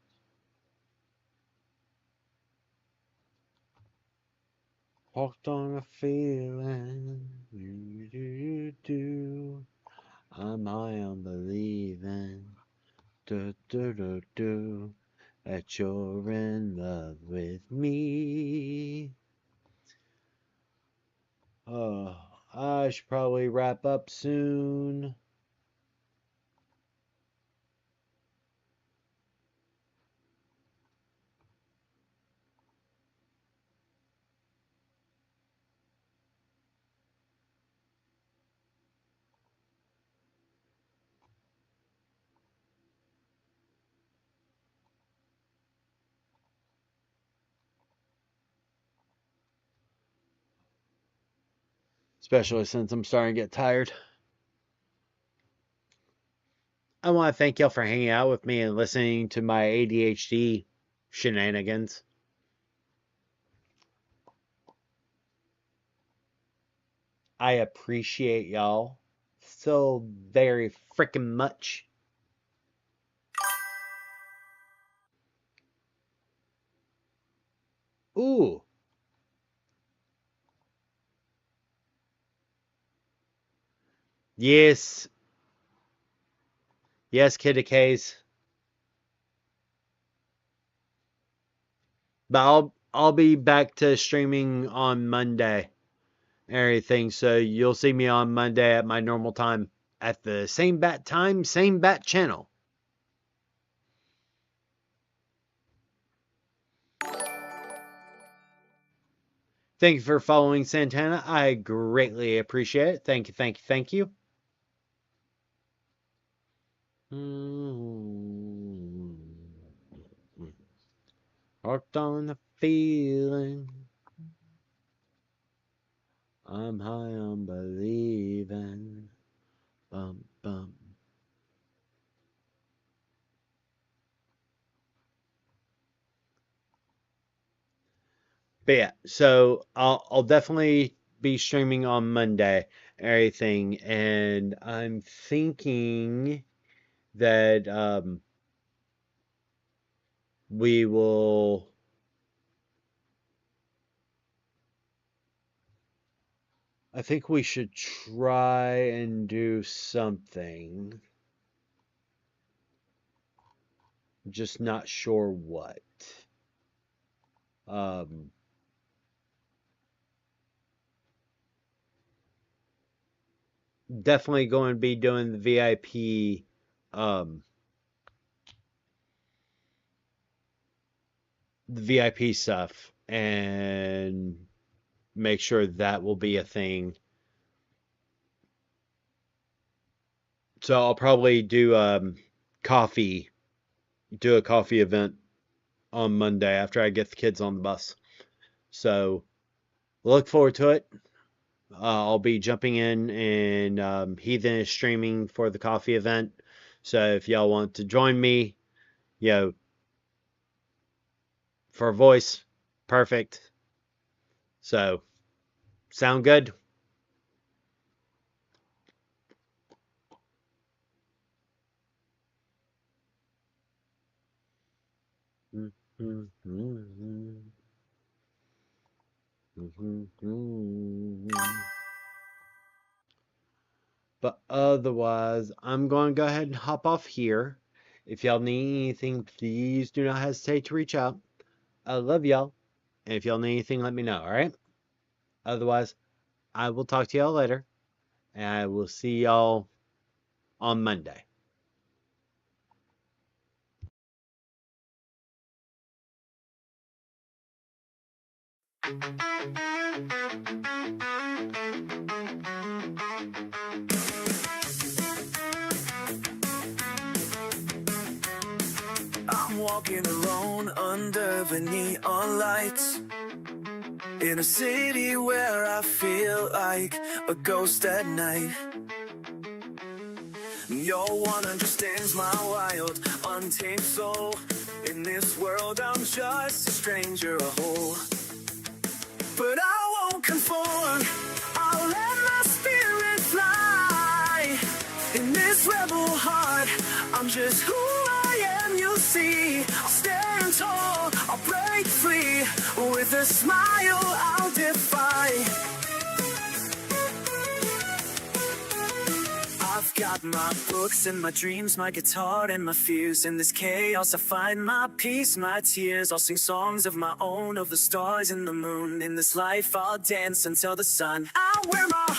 Walked on a feeling. Do, do, do. I'm high on believing. Do, do, do, do. That you're in love with me. Oh, I should probably wrap up soon. Especially since I'm starting to get tired. I want to thank y'all for hanging out with me and listening to my ADHD shenanigans. I appreciate y'all so very freaking much. Ooh, yes, yes, Kitty K's. But I'll be back to streaming on Monday and everything, so you'll see me on Monday at my normal time at the same bat time, same bat channel. Thank you for following Santana. I greatly appreciate it. Thank you, thank you, thank you. Hooked on the feeling. I'm high on believing. Bum, bum. But yeah, so I'll definitely be streaming on Monday, everything, and I'm thinking that we will. I think we should try and do something. Just not sure what. Definitely going to be doing the VIP stuff and make sure that will be a thing. So I'll probably do a coffee event on Monday after I get the kids on the bus. So look forward to it. I'll be jumping in, and Heathen is streaming for the coffee event. So if y'all want to join me, for a voice, perfect. So, sound good? But otherwise, I'm going to go ahead and hop off here. If y'all need anything, please do not hesitate to reach out. I love y'all. And if y'all need anything, let me know, alright? Otherwise, I will talk to y'all later. And I will see y'all on Monday. I'm walking alone under the neon lights in a city where I feel like a ghost at night. No one understands my wild, untamed soul. In this world I'm just a stranger, a whole. But I won't conform, I'll let my spirit fly. In this rebel heart, I'm just who I am, you'll see. I'll stand tall, I'll break free. With a smile I'll defy. I've got my books and my dreams, my guitar and my fears. In this chaos I find my peace, my tears. I'll sing songs of my own, of the stars and the moon. In this life I'll dance until the sun. I'll wear my